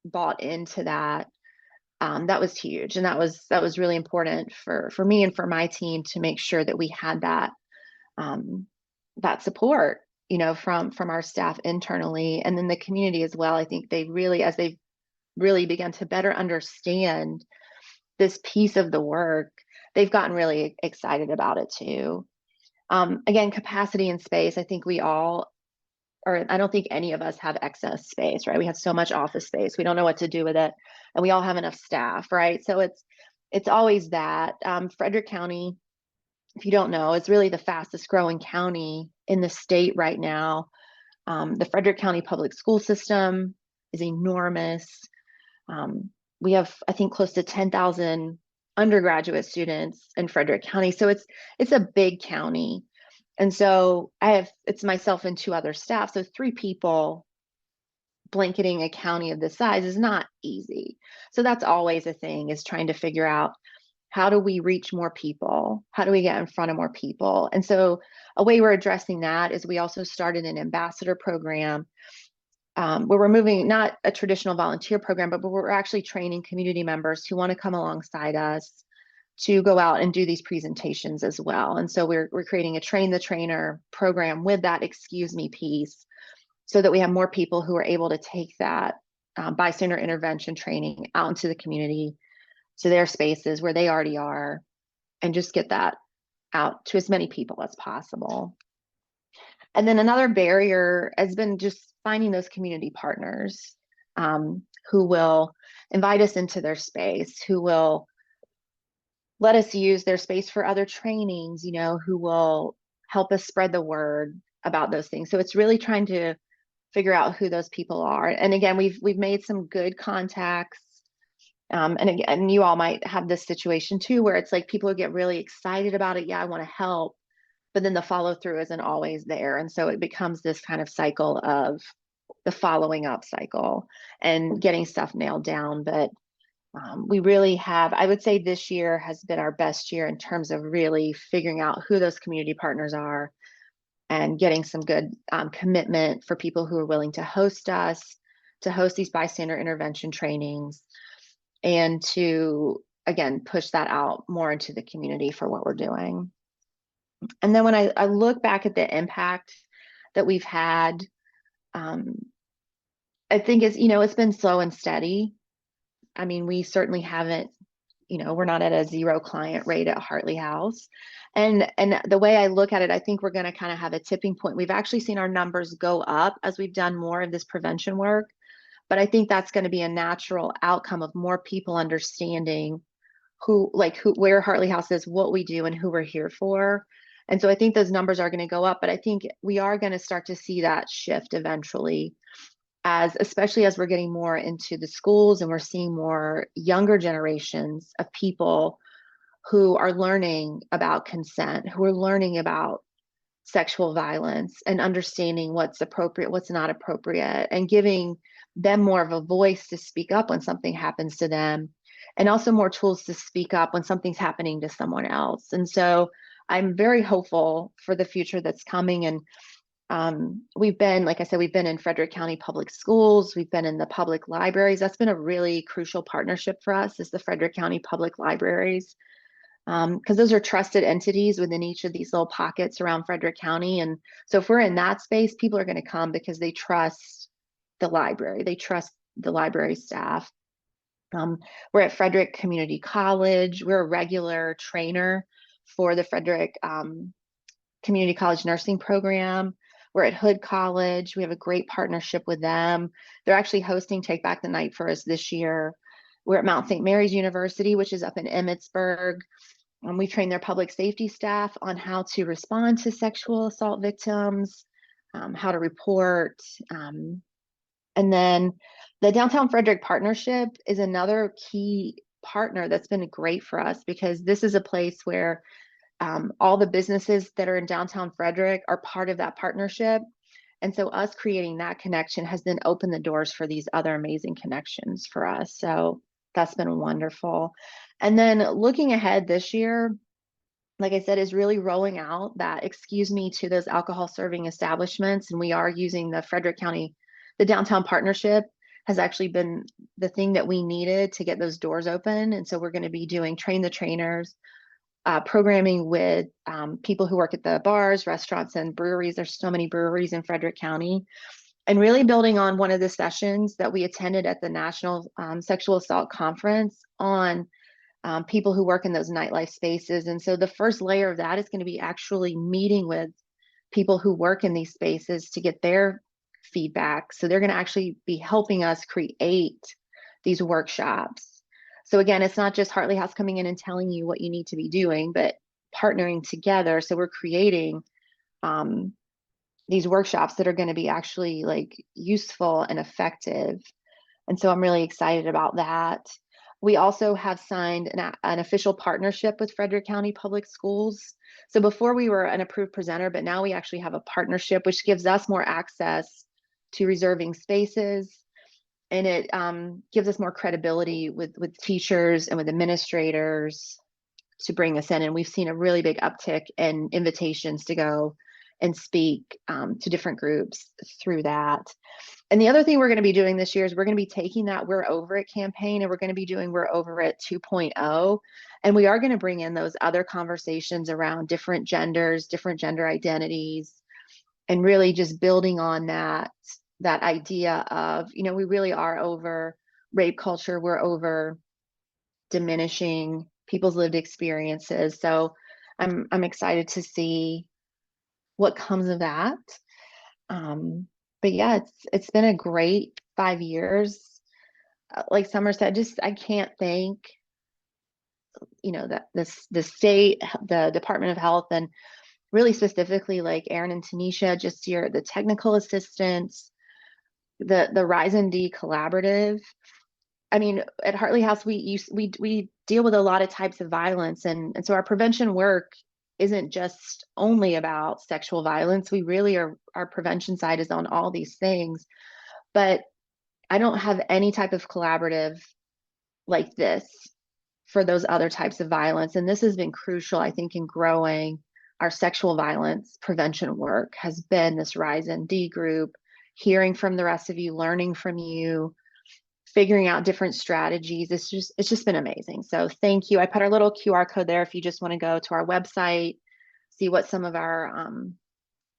bought into that, that was huge. And that was really important for me and for my team to make sure that we had that support, from our staff internally, and then the community as well. I think as they've really begun to better understand this piece of the work, they've gotten really excited about it too. Again, capacity and space. I think I don't think any of us have excess space, right? We have so much office space. We don't know what to do with it, and we all have enough staff, right? So it's always that. Frederick County, if you don't know, is really the fastest growing county in the state right now. The Frederick County public school system is enormous. We have, I think, close to 10,000 undergraduate students in Frederick County. So it's a big county. And so it's myself and 2 other staff. So 3 people blanketing a county of this size is not easy. So that's always a thing, is trying to figure out how do we reach more people? How do we get in front of more people? And so a way we're addressing that is we also started an ambassador program where we're moving, not a traditional volunteer program, but we're actually training community members who want to come alongside us to go out and do these presentations as well. And so we're creating a train the trainer program with that excuse me piece, so that we have more people who are able to take that bystander intervention training out into the community, to their spaces where they already are, and just get that out to as many people as possible. And then another barrier has been just finding those community partners who will invite us into their space, who will let us use their space for other trainings, you know, who will help us spread the word about those things. So it's really trying to figure out who those people are. And again, we've made some good contacts. And again, you all might have this situation too, where it's like people get really excited about it. Yeah, I want to help, but then the follow through isn't always there. And so it becomes this kind of cycle of the following up cycle and getting stuff nailed down. But we really have, I would say this year has been our best year in terms of really figuring out who those community partners are and getting some good commitment for people who are willing to host us, to host these bystander intervention trainings, and to, again, push that out more into the community for what we're doing. And then when I look back at the impact that we've had, I think it's, you know, it's been slow and steady. I mean, we certainly haven't, you know, we're not at a 0 client rate at Hartley House. And the way I look at it, I think we're going to kind of have a tipping point. We've actually seen our numbers go up as we've done more of this prevention work. But I think that's going to be a natural outcome of more people understanding where Hartley House is, what we do, and who we're here for. And so I think those numbers are going to go up, but I think we are going to start to see that shift eventually, especially as we're getting more into the schools and we're seeing more younger generations of people who are learning about consent, who are learning about sexual violence and understanding what's appropriate, what's not appropriate, and giving them more of a voice to speak up when something happens to them, and also more tools to speak up when something's happening to someone else. And so I'm very hopeful for the future that's coming. And we've been, like I said, we've been in Frederick County Public Schools, we've been in the public libraries. That's been a really crucial partnership for us, is the Frederick County Public Libraries, because those are trusted entities within each of these little pockets around Frederick County. And so if we're in that space, people are going to come because they trust the library, they trust the library staff. We're at Frederick Community College. We're a regular trainer for the Frederick Community College nursing program. We're at Hood College. We have a great partnership with them. They're actually hosting Take Back the Night for us this year. We're at Mount St. Mary's University, which is up in Emmitsburg. We train their public safety staff on how to respond to sexual assault victims, how to report. And then the Downtown Frederick Partnership is another key partner that's been great for us, because this is a place where all the businesses that are in downtown Frederick are part of that partnership. And so us creating that connection has then opened the doors for these other amazing connections for us. So that's been wonderful. And then looking ahead this year, like I said, is really rolling out that excuse me to those alcohol serving establishments. And we are using the Frederick County, the downtown partnership has actually been the thing that we needed to get those doors open. And so we're going to be doing train the trainers, programming with people who work at the bars, restaurants, and breweries. There's so many breweries in Frederick County. And really building on one of the sessions that we attended at the National Sexual Assault Conference on people who work in those nightlife spaces. And so the first layer of that is going to be actually meeting with people who work in these spaces to get their feedback. So they're going to actually be helping us create these workshops. So again, it's not just Hartley House coming in and telling you what you need to be doing, but partnering together. So we're creating these workshops that are going to be actually like useful and effective. And so I'm really excited about that. We also have signed an official partnership with Frederick County Public Schools. So before we were an approved presenter, but now we actually have a partnership, which gives us more access to reserving spaces. And it gives us more credibility with teachers and with administrators bring us in. And we've seen a really big uptick in invitations to go and speak to different groups through that. And the other thing we're going to be doing this year is we're going to be taking that We're Over It campaign, and we're going to be doing We're Over It 2.0. And we are going to bring in those other conversations around different genders, different gender identities, and really just building on that idea of, you know, we really are over rape culture. We're over diminishing people's lived experiences. So I'm excited to see what comes of that. But yeah, it's been a great 5 years. Like Summer said, just I can't thank, you know, that the state, the Department of Health, and really specifically like Aaron and Tanisha, just the technical assistance, the Rise and D collaborative. I mean, at Hartley House, we deal with a lot of types of violence, and so our prevention work isn't just only about sexual violence. We really our prevention side is on all these things. But I don't have any type of collaborative like this for those other types of violence. And this has been crucial, I think, in growing our sexual violence prevention work, has been this Rise and D group, hearing from the rest of you, learning from you, figuring out different strategies. It's just been amazing. So thank you. I put our little QR code there if you just want to go to our website, see what some of our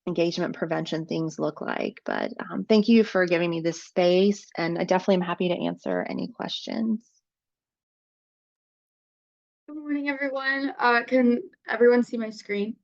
engagement prevention things look like. But thank you for giving me this space, and I definitely am happy to answer any questions. Good morning, everyone. Can everyone see my screen?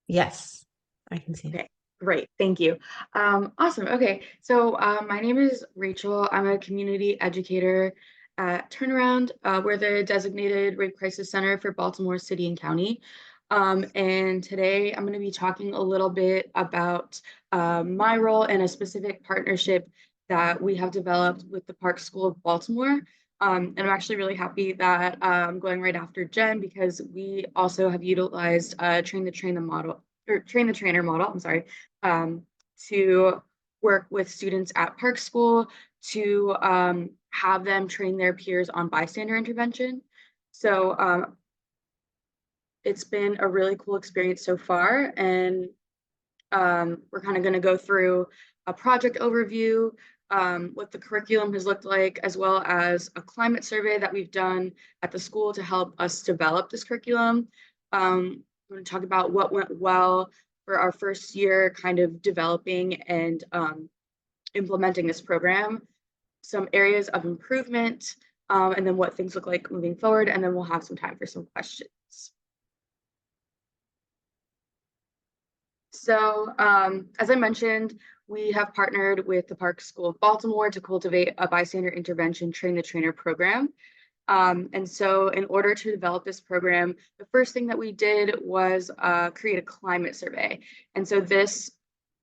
Yes, I can see it. Okay, great. Thank you. Awesome. Okay, so my name is Rachel. I'm a community educator at Turnaround. We're the designated rape crisis center for Baltimore City and County. And today I'm going to be talking a little bit about my role in a specific partnership that we have developed with the Park School of Baltimore. And I'm actually really happy that I'm going right after Jen, because we also have utilized train the trainer model, I'm sorry, to work with students at Park School to have them train their peers on bystander intervention. So it's been a really cool experience so far, and we're kind of going to go through a project overview, what the curriculum has looked like, as well as a climate survey that we've done at the school to help us develop this curriculum. I'm going to talk about what went well for our first year kind of developing and implementing this program, some areas of improvement, and then what things look like moving forward, and then we'll have some time for some questions. So as I mentioned, we have partnered with the Park School of Baltimore to cultivate a bystander intervention train the trainer program. And so in order to develop this program, the first thing that we did was create a climate survey. And so this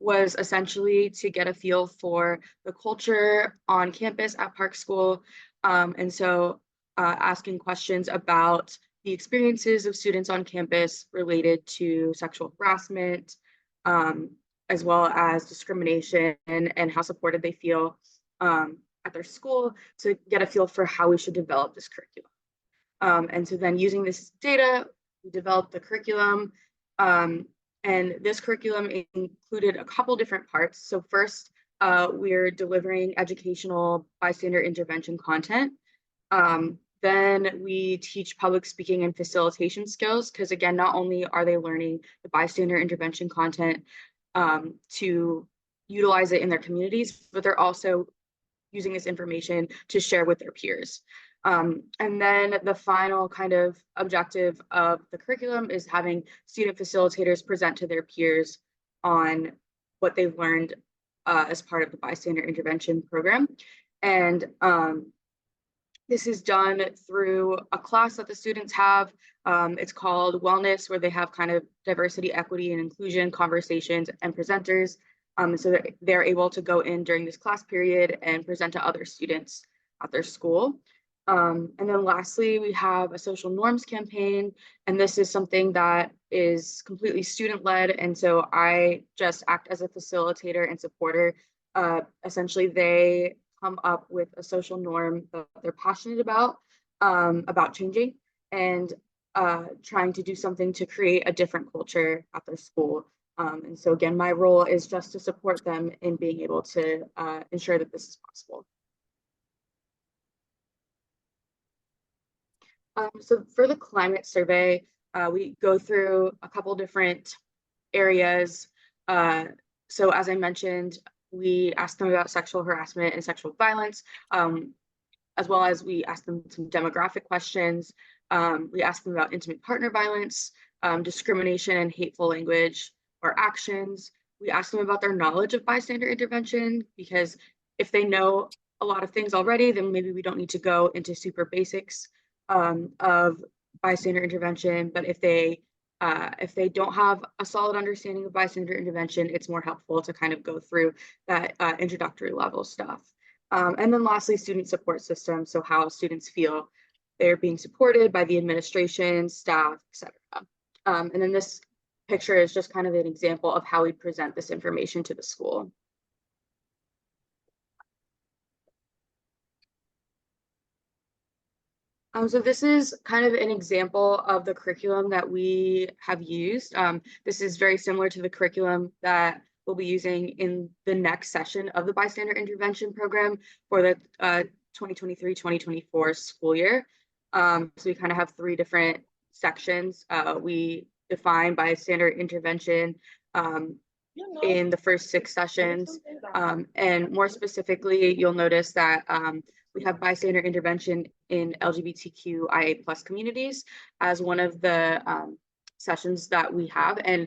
was essentially to get a feel for the culture on campus at Park School. And so asking questions about the experiences of students on campus related to sexual harassment, as well as discrimination, and how supported they feel at their school, to get a feel for how we should develop this curriculum. And so then using this data, we developed the curriculum, and this curriculum included a couple different parts. So first, we're delivering educational bystander intervention content. Then we teach public speaking and facilitation skills, because again, not only are they learning the bystander intervention content to utilize it in their communities, but they're also using this information to share with their peers. And then the final kind of objective of the curriculum is having student facilitators present to their peers on what they've learned as part of the bystander intervention program. And this is done through a class that the students have. It's called Wellness, where they have kind of diversity, equity, and inclusion conversations and presenters. So that they're able to go in during this class period and present to other students at their school. And then lastly, we have a social norms campaign, and this is something that is completely student-led. And so I just act as a facilitator and supporter. Essentially, they come up with a social norm that they're passionate about changing, and trying to do something to create a different culture at their school. And so again, my role is just to support them in being able to ensure that this is possible. So for the climate survey, we go through a couple different areas. So as I mentioned, we asked them about sexual harassment and sexual violence, as well as we asked them some demographic questions. We asked them about intimate partner violence, discrimination and hateful language or actions. We asked them about their knowledge of bystander intervention, because if they know a lot of things already, then maybe we don't need to go into super basics of bystander intervention. But if they don't have a solid understanding of bystander intervention, it's more helpful to kind of go through that introductory level stuff. And then lastly, student support system. So how students feel they're being supported by the administration, staff, etc. And then this picture is just kind of an example of how we present this information to the school. So this is kind of an example of the curriculum that we have used. This is very similar to the curriculum that we'll be using in the next session of the bystander intervention program for the 2023-2024 school year. So we kind of have three different sections. We define bystander intervention in the first 6 sessions. And more specifically, you'll notice that we have bystander intervention in LGBTQIA+ communities as one of the sessions that we have. And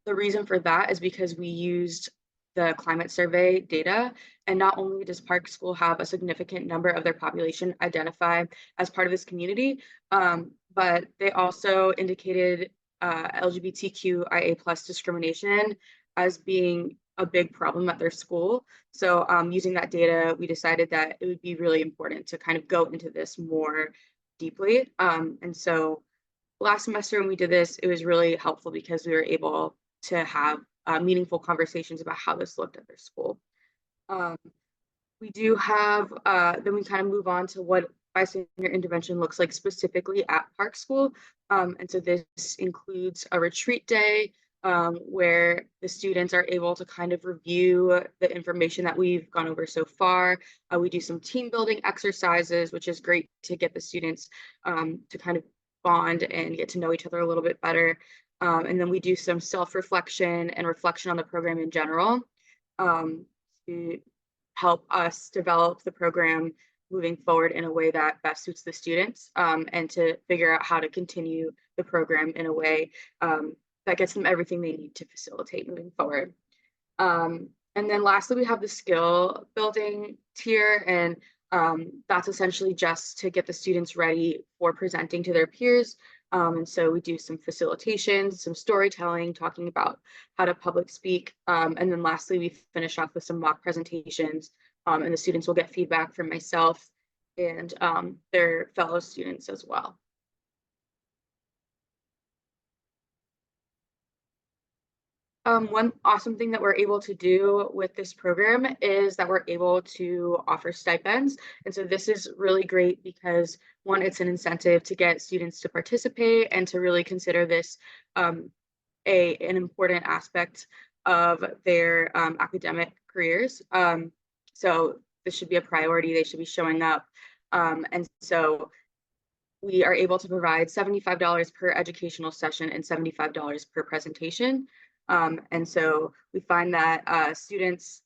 the reason for that is because we used the climate survey data. And not only does Park School have a significant number of their population identify as part of this community, but they also indicated LGBTQIA+ discrimination as being a big problem at their school. So using that data, we decided that it would be really important to kind of go into this more deeply. And so last semester when we did this, it was really helpful because we were able to have meaningful conversations about how this looked at their school. We do have, then we kind of move on to what bystander intervention looks like specifically at Park School. And so this includes a retreat day, where the students are able to kind of review the information that we've gone over so far. We do some team building exercises, which is great to get the students to kind of bond and get to know each other a little bit better. And then we do some self-reflection and reflection on the program in general to help us develop the program moving forward in a way that best suits the students, and to figure out how to continue the program in a way that gets them everything they need to facilitate moving forward. And then lastly, we have the skill building tier, and that's essentially just to get the students ready for presenting to their peers. And so we do some facilitation, some storytelling, talking about how to public speak. And then lastly, we finish off with some mock presentations, and the students will get feedback from myself and their fellow students as well. One awesome thing that we're able to do with this program is that we're able to offer stipends. And so this is really great because, one, it's an incentive to get students to participate and to really consider this an important aspect of their academic careers. So this should be a priority. They should be showing up. And so we are able to provide $75 per educational session and $75 per presentation. And so we find that students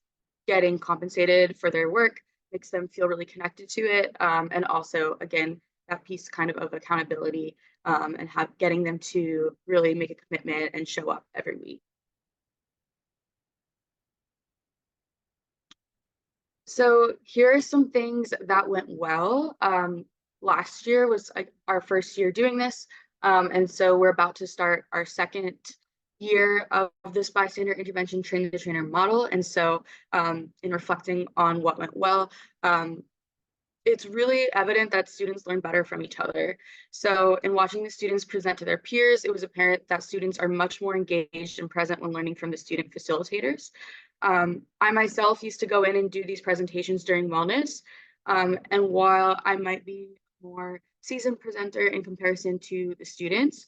getting compensated for their work makes them feel really connected to it. And also, again, that piece kind of accountability, and getting them to really make a commitment and show up every week. So here are some things that went well. Last year was our first year doing this. And so we're about to start our second year of this bystander intervention train the trainer model. And so in reflecting on what went well, it's really evident that students learn better from each other. So in watching the students present to their peers, it was apparent that students are much more engaged and present when learning from the student facilitators. I myself used to go in and do these presentations during wellness. And while I might be more seasoned presenter in comparison to the students,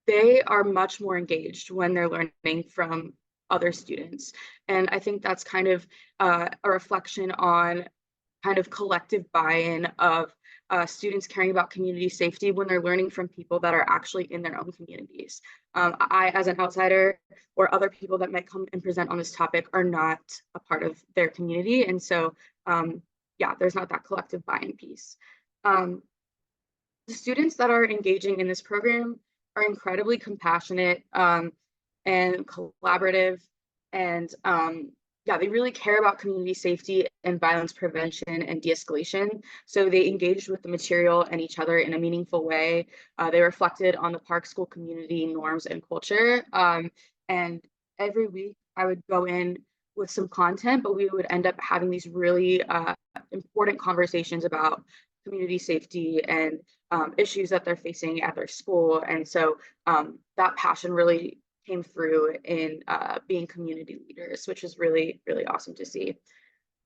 they are much more engaged when they're learning from other students. And I think that's kind of a reflection on kind of collective buy-in of students caring about community safety when they're learning from people that are actually in their own communities. I, as an outsider, or other people that might come and present on this topic, are not a part of their community. And so, yeah, there's not that collective buy-in piece. The students that are engaging in this program are incredibly compassionate and collaborative, and yeah, they really care about community safety and violence prevention and de-escalation. So they engaged with the material and each other in a meaningful way. They reflected on the Park School community norms and culture. And every week I would go in with some content, but we would end up having these really important conversations about community safety and issues that they're facing at their school. And so that passion really came through in being community leaders, which is really, really awesome to see.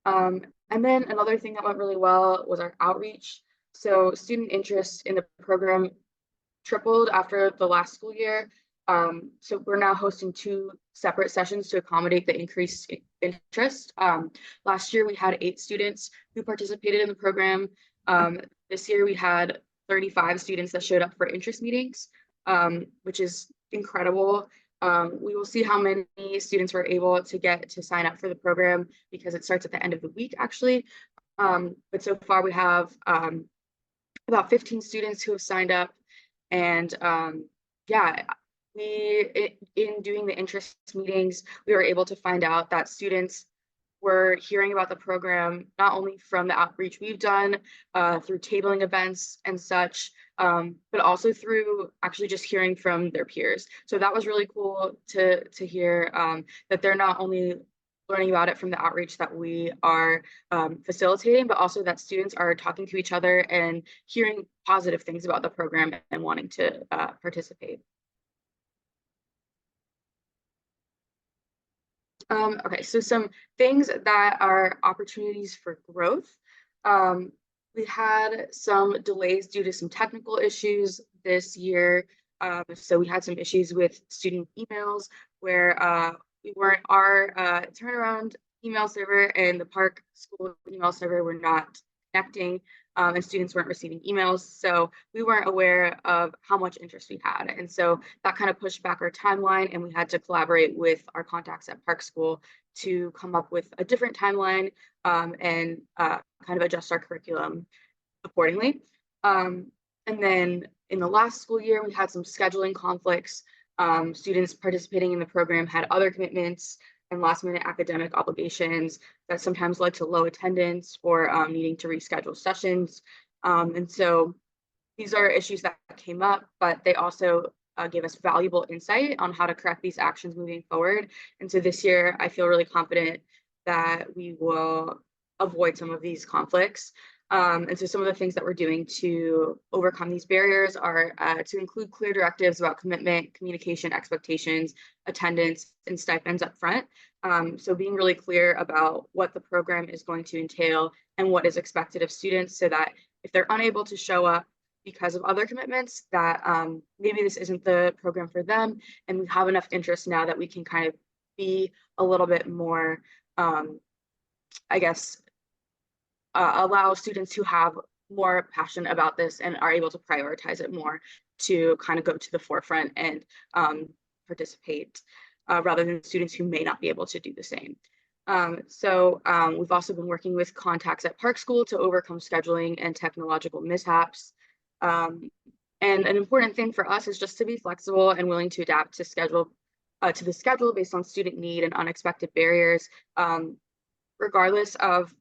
And then another thing that went really well was our outreach. So student interest in the program tripled after the last school year. So we're now hosting 2 separate sessions to accommodate the increased interest. Last year we had 8 students who participated in the program. This year we had 35 students that showed up for interest meetings, which is incredible. We will see how many students were able to get to sign up for the program because it starts at the end of the week, actually. But so far we have about 15 students who have signed up. And yeah, in doing the interest meetings, we were able to find out that students were hearing about the program not only from the outreach we've done through tabling events and such, but also through actually just hearing from their peers. So that was really cool to hear that they're not only learning about it from the outreach that we are facilitating, but also that students are talking to each other and hearing positive things about the program and wanting to participate. Okay, so some things that are opportunities for growth. We had some delays due to some technical issues this year. So we had some issues with student emails where our turnaround email server and the Park School email server were not connecting, and students weren't receiving emails. So we weren't aware of how much interest we had. And so that kind of pushed back our timeline, and we had to collaborate with our contacts at Park School to come up with a different timeline and kind of adjust our curriculum accordingly. And then in the last school year, we had some scheduling conflicts. Students participating in the program had other commitments and last-minute academic obligations that sometimes led to low attendance or needing to reschedule sessions. And so these are issues that came up, but they also gave us valuable insight on how to correct these actions moving forward. And so this year, I feel really confident that we will avoid some of these conflicts. And so some of the things that we're doing to overcome these barriers are to include clear directives about commitment, communication, expectations, attendance, and stipends up front. So being really clear about what the program is going to entail and what is expected of students, so that if they're unable to show up because of other commitments, that maybe this isn't the program for them, and we have enough interest now that we can kind of be a little bit more, I guess, allow students who have more passion about this and are able to prioritize it more to kind of go to the forefront and participate rather than students who may not be able to do the same. So we've also been working with contacts at Park School to overcome scheduling and technological mishaps. And an important thing for us is just to be flexible and willing to adapt to the schedule based on student need and unexpected barriers. Regardless of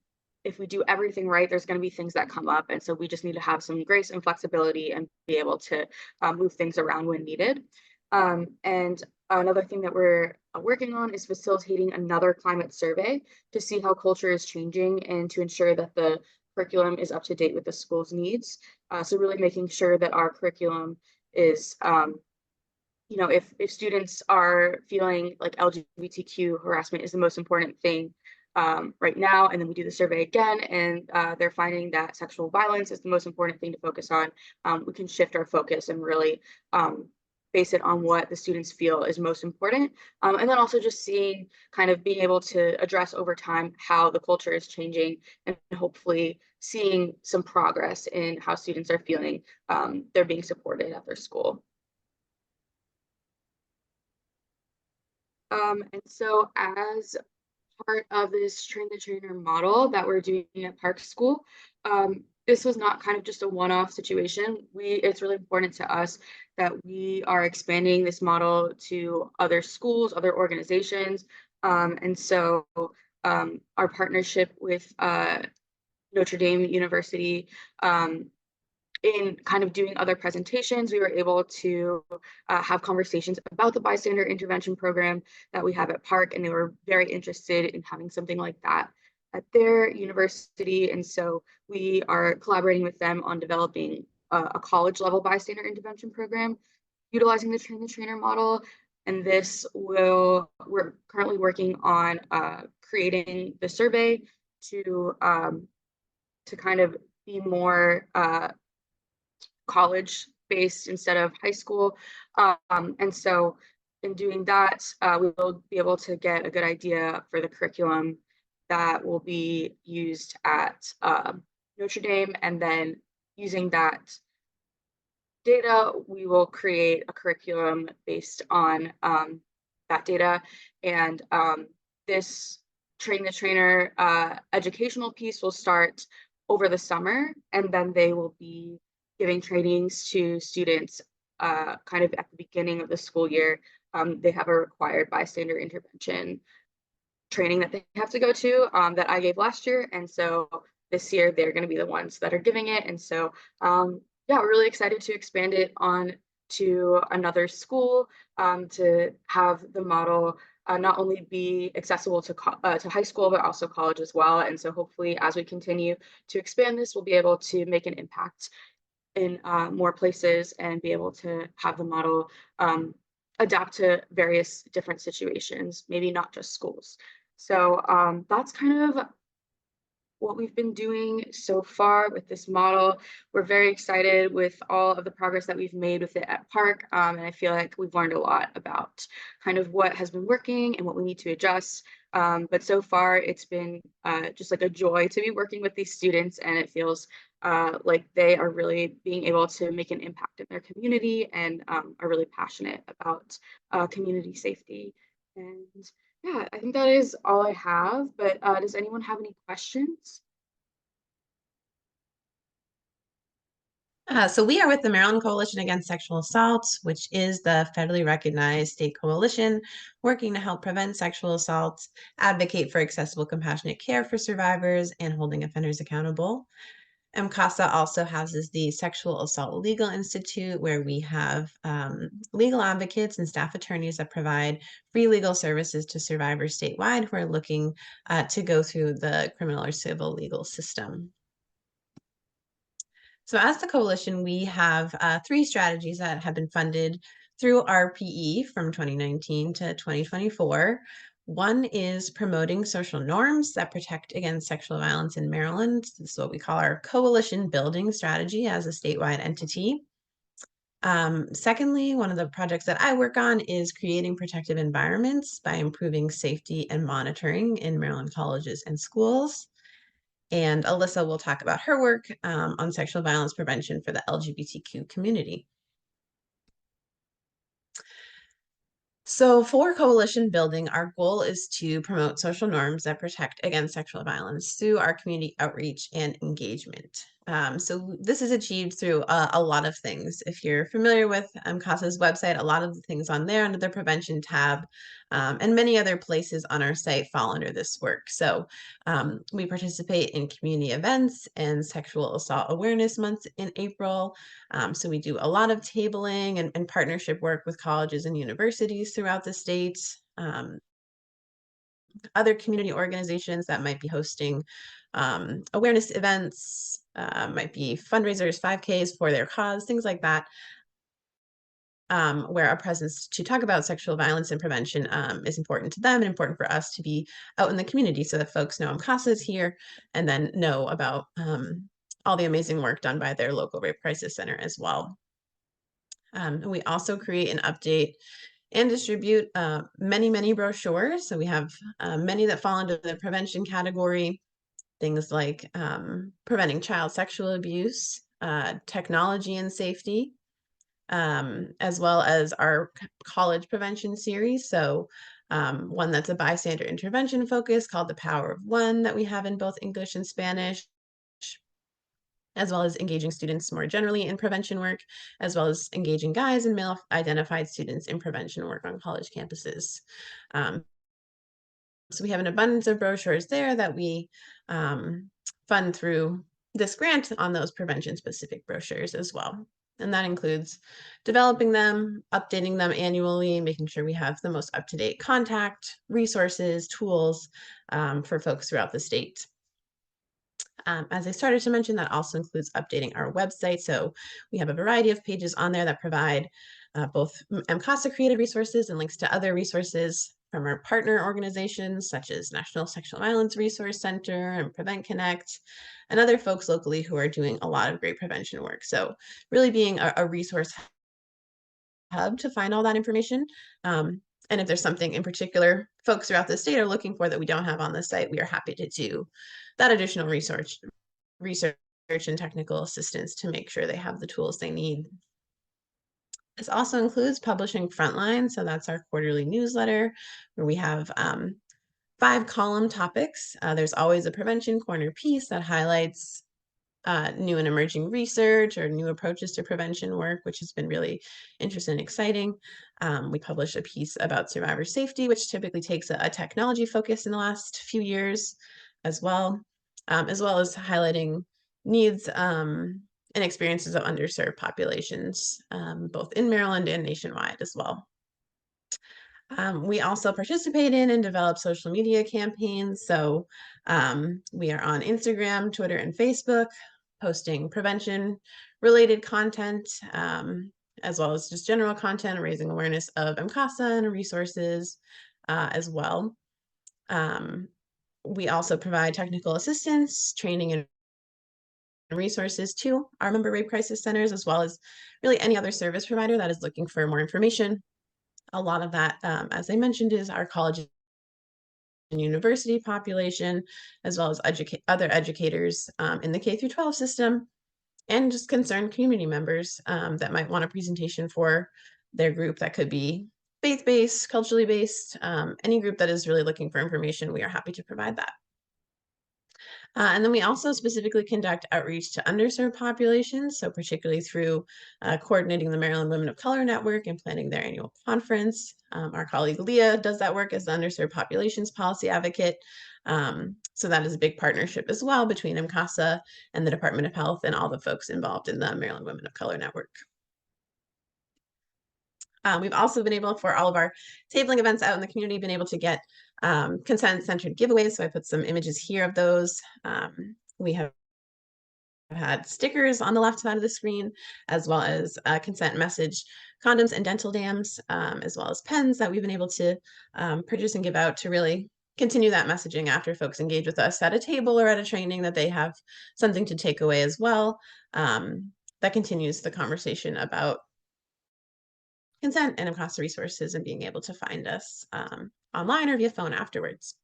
if we do everything right, there's going to be things that come up. And so we just need to have some grace and flexibility and be able to move things around when needed. And another thing that we're working on is facilitating another climate survey to see how culture is changing and to ensure that the curriculum is up to date with the school's needs. So really making sure that our curriculum is if students are feeling like LGBTQ harassment is the most important thing right now, and then we do the survey again, and they're finding that sexual violence is the most important thing to focus on, we can shift our focus and really base it on what the students feel is most important. And then also just seeing, kind of being able to address over time how the culture is changing, and hopefully seeing some progress in how students are feeling they're being supported at their school. And so as part of this train the trainer model that we're doing at Park School, this was not kind of just a one-off situation. It's really important to us that we are expanding this model to other schools, other organizations. And so our partnership with Notre Dame University, in kind of doing other presentations, we were able to have conversations about the bystander intervention program that we have at Park, and they were very interested in having something like that at their university. And so we are collaborating with them on developing a college level bystander intervention program utilizing the train the trainer model. And we're currently working on creating the survey to kind of be more college based instead of high school. And so in doing that, we will be able to get a good idea for the curriculum that will be used at Notre Dame. And then using that data, we will create a curriculum based on that data. And this train the trainer educational piece will start over the summer, and then they will be giving trainings to students kind of at the beginning of the school year. They have a required bystander intervention training that they have to go to that I gave last year. And so this year they're going to be the ones that are giving it. And so yeah, we're really excited to expand it on to another school to have the model not only be accessible to high school, but also college as well. And so hopefully as we continue to expand this, we'll be able to make an impact in more places and be able to have the model adapt to various different situations, maybe not just schools. So that's kind of what we've been doing so far with this model. We're very excited with all of the progress that we've made with it at Park. And I feel like we've learned a lot about kind of what has been working and what we need to adjust. But so far it's been just like a joy to be working with these students, and it feels like they are really being able to make an impact in their community and are really passionate about community safety. And yeah, I think that is all I have, but does anyone have any questions? So we are with the Maryland Coalition Against Sexual Assault, which is the federally recognized state coalition working to help prevent sexual assault, advocate for accessible, compassionate care for survivors, and holding offenders accountable. MCASA also houses the Sexual Assault Legal Institute, where we have legal advocates and staff attorneys that provide free legal services to survivors statewide who are looking to go through the criminal or civil legal system. So as the coalition, we have 3 strategies that have been funded through RPE from 2019 to 2024. One is promoting social norms that protect against sexual violence in Maryland. This is what we call our coalition building strategy as a statewide entity. Secondly, one of the projects that I work on is creating protective environments by improving safety and monitoring in Maryland colleges and schools. And Alyssa will talk about her work on sexual violence prevention for the LGBTQ community. So for coalition building, our goal is to promote social norms that protect against sexual violence through our community outreach and engagement. So this is achieved through a lot of things. If you're familiar with MCASA's website, a lot of the things on there under the prevention tab and many other places on our site fall under this work. So we participate in community events and Sexual Assault Awareness Month in April. So we do a lot of tabling and partnership work with colleges and universities throughout the state. Other community organizations that might be hosting awareness events, might be fundraisers, 5Ks for their cause, things like that. where a presence to talk about sexual violence and prevention is important to them and important for us to be out in the community so that folks know MCASA is here and then know about all the amazing work done by their local rape crisis center as well. We also create and update and distribute many brochures. So we have many that fall into the prevention category, things like preventing child sexual abuse, technology and safety, as well as our college prevention series. So one that's a bystander intervention focus called The Power of One that we have in both English and Spanish, as well as engaging students more generally in prevention work, as well as engaging guys and male identified students in prevention work on college campuses. So we have an abundance of brochures there that we fund through this grant on those prevention specific brochures as well. And that includes developing them, updating them annually, making sure we have the most up-to-date contact, resources, tools for folks throughout the state. As I started to mention, that also includes updating our website. So we have a variety of pages on there that provide both MCASA created resources and links to other resources from our partner organizations, such as National Sexual Violence Resource Center and Prevent Connect, and other folks locally who are doing a lot of great prevention work. So really being a resource hub to find all that information. And if there's something in particular folks throughout the state are looking for that we don't have on the site, we are happy to do that additional research and technical assistance to make sure they have the tools they need. This also includes publishing Frontline. So that's our quarterly newsletter where we have 5-column topics. There's always a prevention corner piece that highlights new and emerging research or new approaches to prevention work, which has been really interesting and exciting. We published a piece about survivor safety, which typically takes a technology focus in the last few years as well as highlighting needs and experiences of underserved populations, both in Maryland and nationwide as well. We also participate in and develop social media campaigns. So we are on Instagram, Twitter, and Facebook, posting prevention related content, as well as just general content, raising awareness of MCASA and resources as well. We also provide technical assistance, training, and resources to our member rape crisis centers, as well as really any other service provider that is looking for more information. A lot of that, as I mentioned, is our college and university population, as well as other educators in the K-12 system, and just concerned community members that might want a presentation for their group that could be faith-based, culturally based, any group that is really looking for information, we are happy to provide that. And then we also specifically conduct outreach to underserved populations, so particularly through coordinating the Maryland Women of Color Network and planning their annual conference. Our colleague Leah does that work as the Underserved Populations Policy Advocate. So that is a big partnership as well between MCASA and the Department of Health and all the folks involved in the Maryland Women of Color Network. We've also been able, for all of our tabling events out in the community, been able to get consent-centered giveaways. So I put some images here of those. We have had stickers on the left side of the screen, as well as consent message condoms and dental dams, as well as pens that we've been able to produce and give out to really continue that messaging after folks engage with us at a table or at a training, that they have something to take away as well. That continues the conversation about consent and MCASA resources and being able to find us online or via phone afterwards.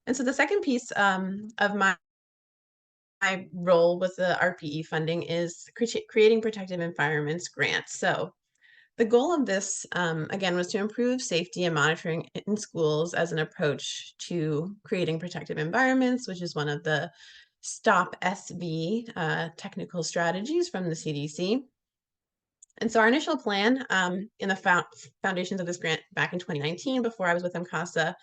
And so the second piece of my role with the RPE funding is creating protective environments grants. So the goal of this, again, was to improve safety and monitoring in schools as an approach to creating protective environments, which is one of the STOP SV technical strategies from the CDC. And so our initial plan in the foundations of this grant back in 2019, before I was with MCASA,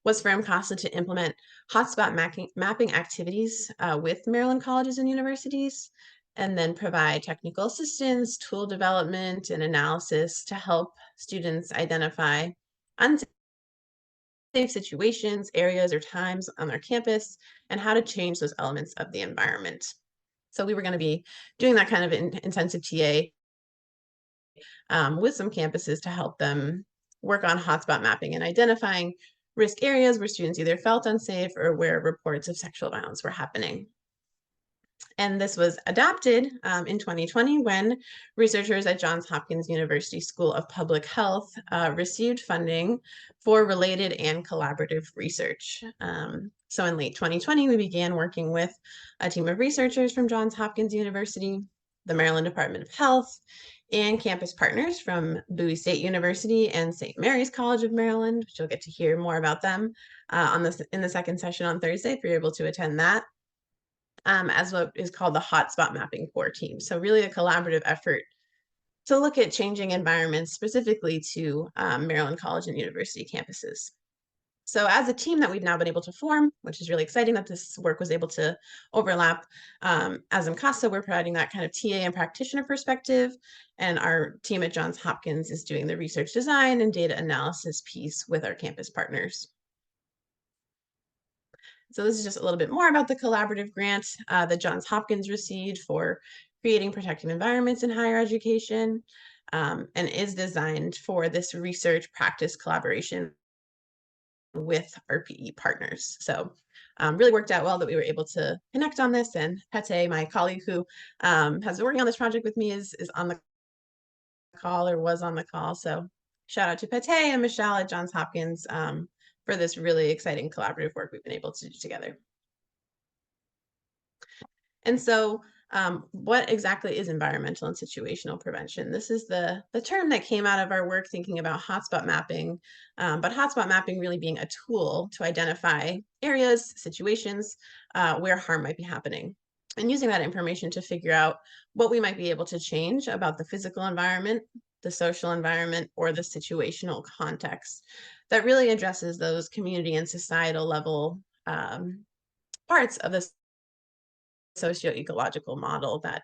was for MCASA to implement hotspot mapping activities with Maryland colleges and universities, and then provide technical assistance, tool development, and analysis to help students identify unsafe situations, areas, or times on their campus, and how to change those elements of the environment. So we were going to be doing that kind of intensive TA with some campuses to help them work on hotspot mapping and identifying risk areas where students either felt unsafe or where reports of sexual violence were happening. And this was adopted in 2020 when researchers at Johns Hopkins University School of Public Health received funding for related and collaborative research. So in late 2020, we began working with a team of researchers from Johns Hopkins University, the Maryland Department of Health, and campus partners from Bowie State University and St. Mary's College of Maryland, which you'll get to hear more about them in the second session on Thursday if you're able to attend that. As what is called the Hotspot Mapping Core Team. So really a collaborative effort to look at changing environments specifically to Maryland College and University campuses. So as a team that we've now been able to form, which is really exciting that this work was able to overlap, as MCASA, we're providing that kind of TA and practitioner perspective, and our team at Johns Hopkins is doing the research design and data analysis piece with our campus partners. So this is just a little bit more about the collaborative grant that Johns Hopkins received for creating protective environments in higher education, and is designed for this research practice collaboration with RPE partners. So really worked out well that we were able to connect on this, and Pete, my colleague who has been working on this project with me, is on the call or was on the call. So shout out to Pete and Michelle at Johns Hopkins for this really exciting collaborative work we've been able to do together. And so what exactly is environmental and situational prevention? This is the term that came out of our work thinking about hotspot mapping, but hotspot mapping really being a tool to identify areas, situations where harm might be happening, and using that information to figure out what we might be able to change about the physical environment, the social environment, or the situational context that really addresses those community and societal level parts of the socio-ecological model that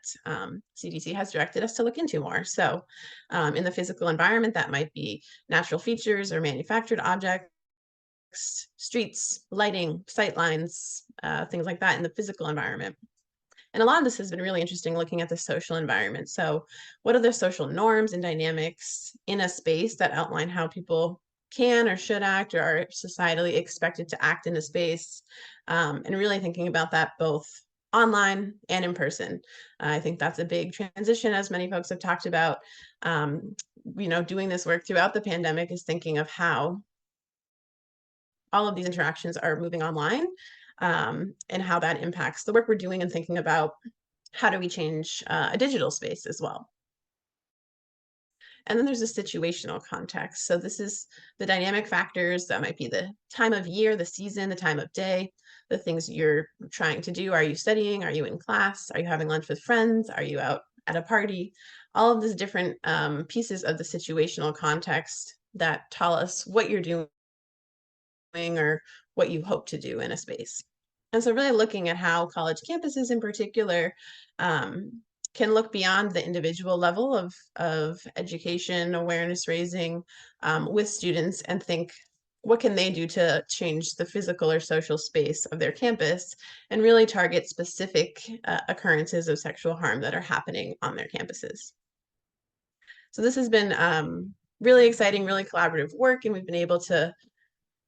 CDC has directed us to look into more. So in the physical environment, that might be natural features or manufactured objects, streets, lighting, sight lines, things like that in the physical environment. And a lot of this has been really interesting looking at the social environment. So what are the social norms and dynamics in a space that outline how people can or should act or are societally expected to act in a space, and really thinking about that both online and in person. I think that's a big transition, as many folks have talked about. Doing this work throughout the pandemic is thinking of how all of these interactions are moving online, and how that impacts the work we're doing, and thinking about how do we change a digital space as well. And then there's a situational context. So this is the dynamic factors that might be the time of year, the season, the time of day, the things you're trying to do. Are you studying? Are you in class? Are you having lunch with friends? Are you out at a party? All of these different pieces of the situational context that tell us what you're doing or what you hope to do in a space. And so really looking at how college campuses in particular can look beyond the individual level of education, awareness raising with students, and think, what can they do to change the physical or social space of their campus, and really target specific occurrences of sexual harm that are happening on their campuses. So this has been really exciting, really collaborative work, and we've been able to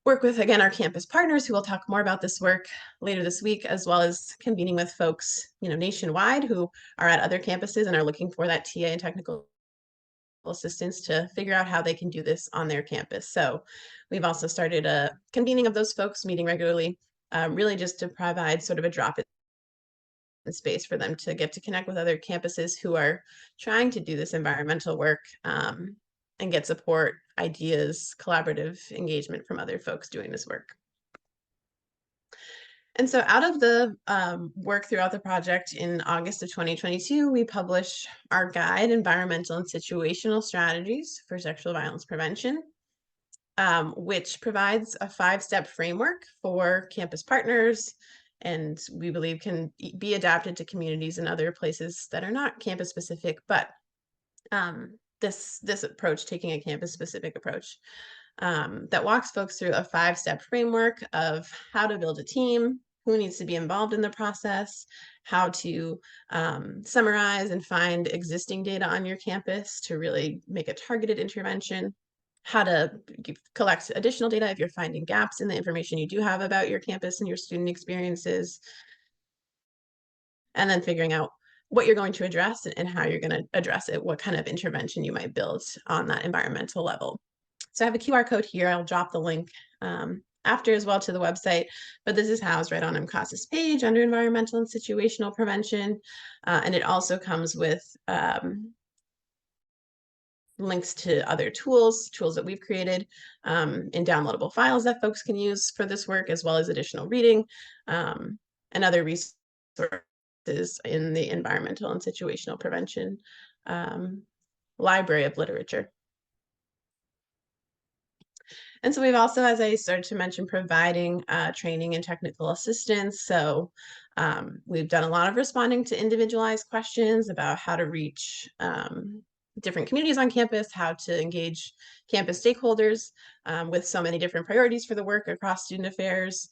work with, again, our campus partners, who will talk more about this work later this week, as well as convening with folks, nationwide who are at other campuses and are looking for that TA and technical assistance to figure out how they can do this on their campus. So we've also started a convening of those folks, meeting regularly, really just to provide sort of a drop-in space for them to get to connect with other campuses who are trying to do this environmental work, and get support, ideas, collaborative engagement from other folks doing this work. And so out of the work throughout the project, in August of 2022, we published our guide, Environmental and Situational Strategies for Sexual Violence Prevention, which provides a 5-step framework for campus partners, and we believe can be adapted to communities and other places that are not campus specific, but this approach, taking a campus specific approach, that walks folks through a 5-step framework of how to build a team, who needs to be involved in the process, how to summarize and find existing data on your campus to really make a targeted intervention, how to collect additional data if you're finding gaps in the information you do have about your campus and your student experiences, and then figuring out what you're going to address and how you're going to address it, what kind of intervention you might build on that environmental level. So I have a QR code here. I'll drop the link after as well to the website, but this is housed right on MCASA's page under environmental and situational prevention. And it also comes with links to other tools that we've created in downloadable files that folks can use for this work, as well as additional reading and other resources in the environmental and situational prevention library of literature. And so we've also, as I started to mention, providing training and technical assistance. So we've done a lot of responding to individualized questions about how to reach different communities on campus, how to engage campus stakeholders with so many different priorities for the work across student affairs.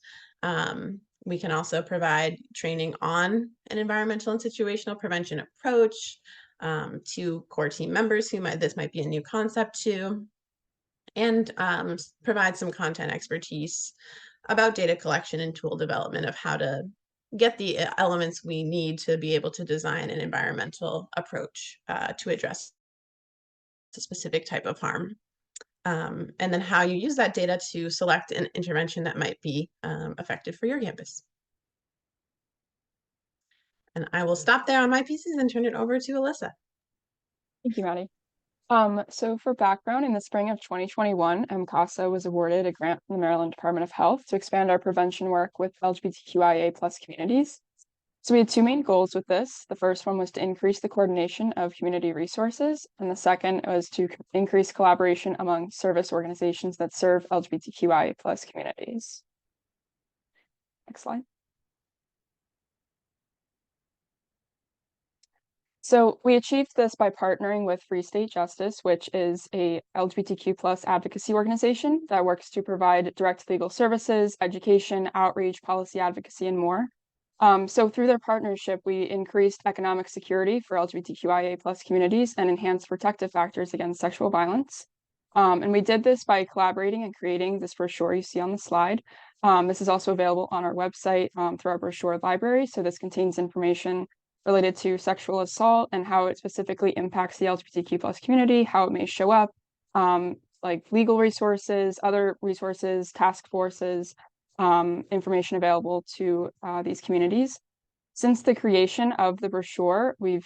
We can also provide training on an environmental and situational prevention approach to core team members who this might be a new concept to, and provide some content expertise about data collection and tool development of how to get the elements we need to be able to design an environmental approach to address a specific type of harm. And then how you use that data to select an intervention that might be effective for your campus. And I will stop there on my pieces and turn it over to Alyssa. Thank you, Maddie. So for background, in the spring of 2021, MCASA was awarded a grant from the Maryland Department of Health to expand our prevention work with LGBTQIA+ communities. So we had two main goals with this. The first one was to increase the coordination of community resources, and the second was to increase collaboration among service organizations that serve LGBTQIA+ communities. Next slide. So we achieved this by partnering with Free State Justice, which is a LGBTQ+ advocacy organization that works to provide direct legal services, education, outreach, policy advocacy, and more. So through their partnership, we increased economic security for LGBTQIA+ communities and enhanced protective factors against sexual violence. And we did this by collaborating and creating this brochure you see on the slide. This is also available on our website through our brochure library. So this contains information related to sexual assault and how it specifically impacts the LGBTQ+ community, how it may show up, like legal resources, other resources, task forces, information available to these communities. Since the creation of the brochure, we've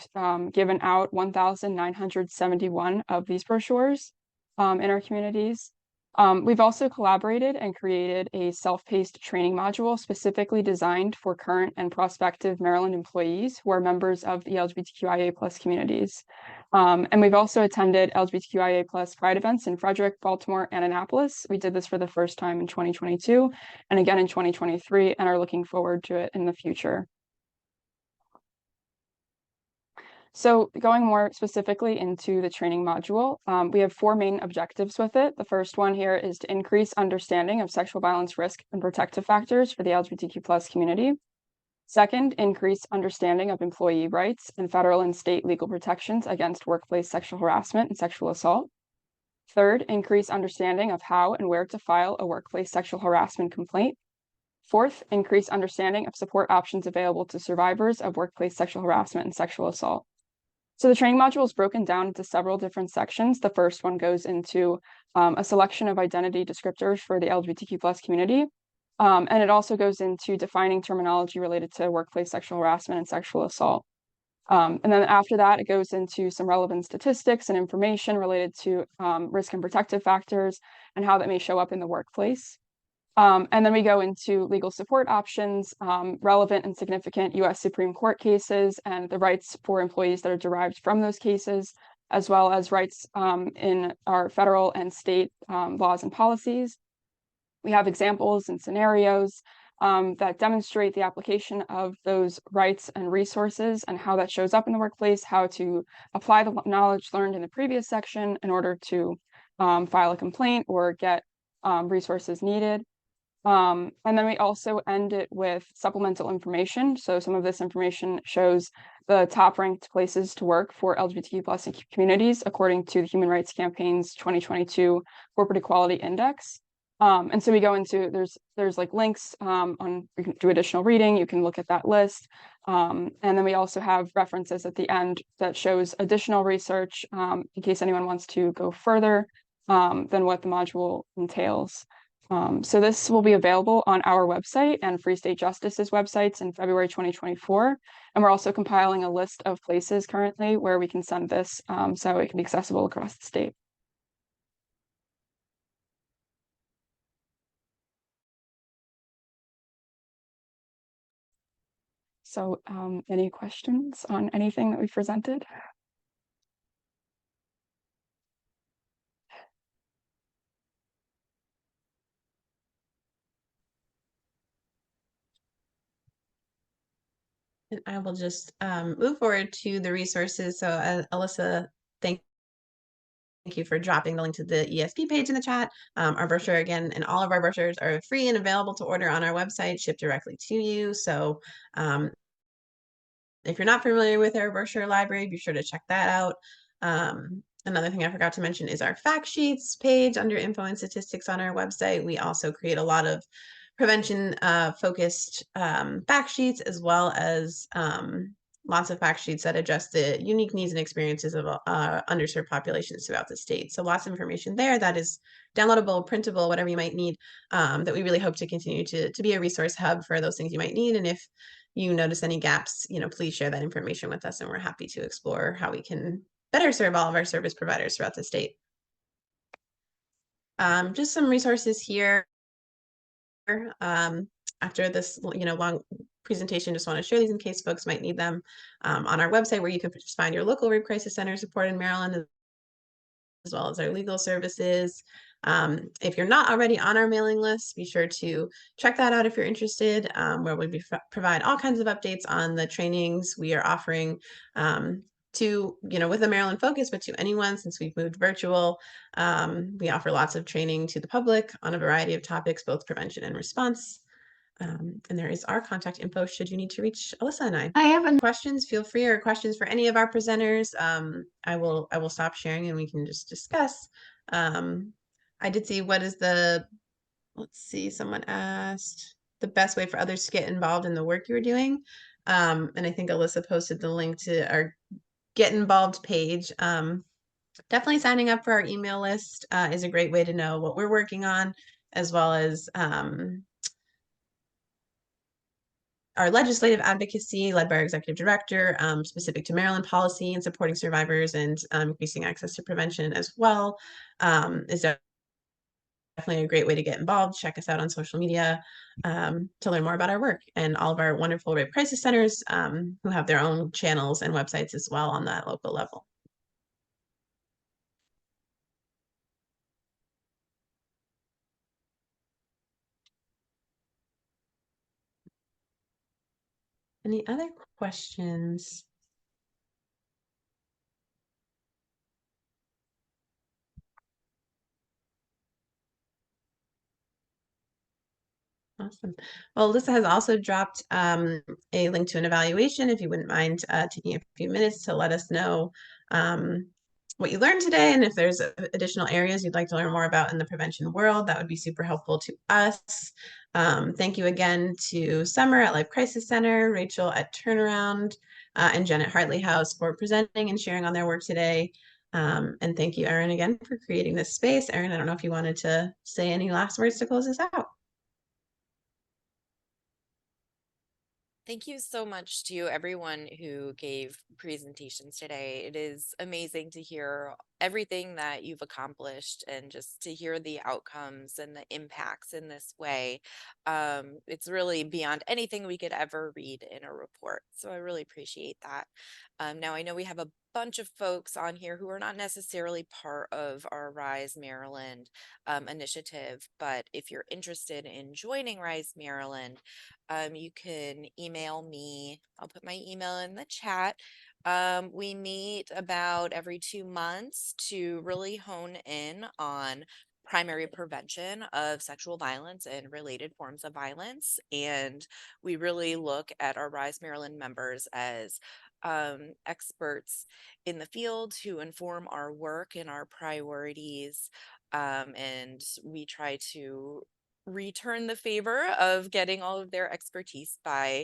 given out 1,971 of these brochures in our communities. We've also collaborated and created a self-paced training module specifically designed for current and prospective Maryland employees who are members of the LGBTQIA+ communities. And we've also attended LGBTQIA+ Pride events in Frederick, Baltimore, and Annapolis. We did this for the first time in 2022 and again in 2023, and are looking forward to it in the future. So going more specifically into the training module, we have four main objectives with it. The first one here is to increase understanding of sexual violence risk and protective factors for the LGBTQ+ community. Second, increase understanding of employee rights and federal and state legal protections against workplace sexual harassment and sexual assault. Third, increase understanding of how and where to file a workplace sexual harassment complaint. Fourth, increase understanding of support options available to survivors of workplace sexual harassment and sexual assault. So the training module is broken down into several different sections. The first one goes into a selection of identity descriptors for the LGBTQ+ community. And it also goes into defining terminology related to workplace sexual harassment and sexual assault. And then after that, it goes into some relevant statistics and information related to risk and protective factors and how that may show up in the workplace. And then we go into legal support options, relevant and significant U.S. Supreme Court cases, and the rights for employees that are derived from those cases, as well as rights in our federal and state laws and policies. We have examples and scenarios that demonstrate the application of those rights and resources and how that shows up in the workplace, how to apply the knowledge learned in the previous section in order to file a complaint or get resources needed. And then we also end it with supplemental information. So some of this information shows the top ranked places to work for LGBTQ plus communities according to the Human Rights Campaign's 2022 Corporate Equality Index. And so we go into, there's like links on, you can do additional reading, you can look at that list. And then we also have references at the end that shows additional research in case anyone wants to go further than what the module entails. So this will be available on our website and Free State Justice's websites in February 2024. And we're also compiling a list of places currently where we can send this so it can be accessible across the state. So any questions on anything that we presented? And I will just move forward to the resources. So Alyssa, thank you for dropping the link to the ESP page in the chat. Our brochure again, and all of our brochures are free and available to order on our website, shipped directly to you. So if you're not familiar with our brochure library, be sure to check that out. Another thing I forgot to mention is our fact sheets page under info and statistics on our website. We also create a lot of prevention focused fact sheets, as well as lots of fact sheets that address the unique needs and experiences of underserved populations throughout the state. So lots of information there that is downloadable, printable, whatever you might need, that we really hope to continue to be a resource hub for those things you might need. And if you notice any gaps, please share that information with us, and we're happy to explore how we can better serve all of our service providers throughout the state. Just some resources here. After this, long presentation, just want to share these in case folks might need them on our website, where you can just find your local rape crisis center support in Maryland, as well as our legal services. If you're not already on our mailing list, be sure to check that out if you're interested, where we provide all kinds of updates on the trainings we are offering to, with a Maryland focus, but to anyone since we've moved virtual. We offer lots of training to the public on a variety of topics, both prevention and response. And there is our contact info should you need to reach Alyssa and I. I have a Questions, feel free, or questions for any of our presenters. I will stop sharing and we can just discuss. I did see let's see, someone asked the best way for others to get involved in the work you were doing. And I think Alyssa posted the link to our Get Involved page. Definitely signing up for our email list is a great way to know what we're working on, as well as our legislative advocacy led by our executive director, specific to Maryland policy and supporting survivors and increasing access to prevention as well, is definitely a great way to get involved. Check us out on social media to learn more about our work, and all of our wonderful rape crisis centers who have their own channels and websites as well on that local level. Any other questions? Awesome. Well, Alyssa has also dropped a link to an evaluation. If you wouldn't mind taking a few minutes to let us know what you learned today, and if there's additional areas you'd like to learn more about in the prevention world, that would be super helpful to us. Thank you again to Summer at Life Crisis Center, Rachel at Turnaround, and Jen at Hartley House for presenting and sharing on their work today. And thank you, Erin, again for creating this space. Erin, I don't know if you wanted to say any last words to close us out. Thank you so much to everyone who gave presentations today. It is amazing to hear everything that you've accomplished and just to hear the outcomes and the impacts in this way. It's really beyond anything we could ever read in a report. So I really appreciate that. Now I know we have a bunch of folks on here who are not necessarily part of our Rise Maryland initiative, but if you're interested in joining Rise Maryland, you can email me. I'll put my email in the chat. We meet about every 2 months to really hone in on primary prevention of sexual violence and related forms of violence. And we really look at our Rise Maryland members as experts in the field who inform our work and our priorities. And we try to return the favor of getting all of their expertise by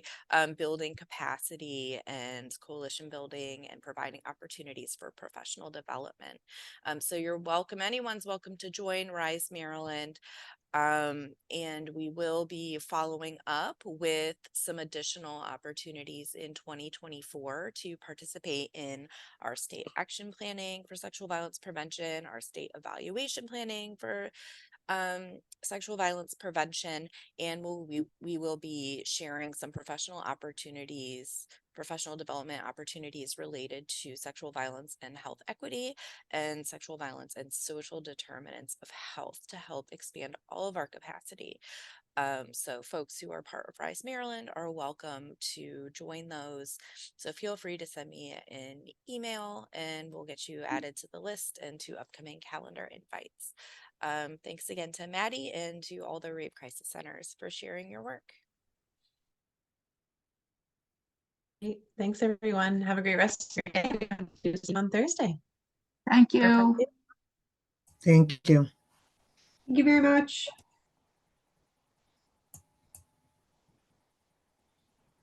building capacity and coalition building and providing opportunities for professional development. So you're welcome. Anyone's welcome to join Rise Maryland. And we will be following up with some additional opportunities in 2024 to participate in our state action planning for sexual violence prevention, our state evaluation planning for sexual violence prevention, and we will be sharing some professional opportunities, professional development opportunities related to sexual violence and health equity and sexual violence and social determinants of health to help expand all of our capacity. So folks who are part of Rise Maryland are welcome to join those. So feel free to send me an email and we'll get you added to the list and to upcoming calendar invites. Thanks again to Maddie and to all the Rape Crisis Centers for sharing your work. Great. Thanks, everyone. Have a great rest of your day. See you on Thursday. Thank For part you. two. Thank you. Thank you very much.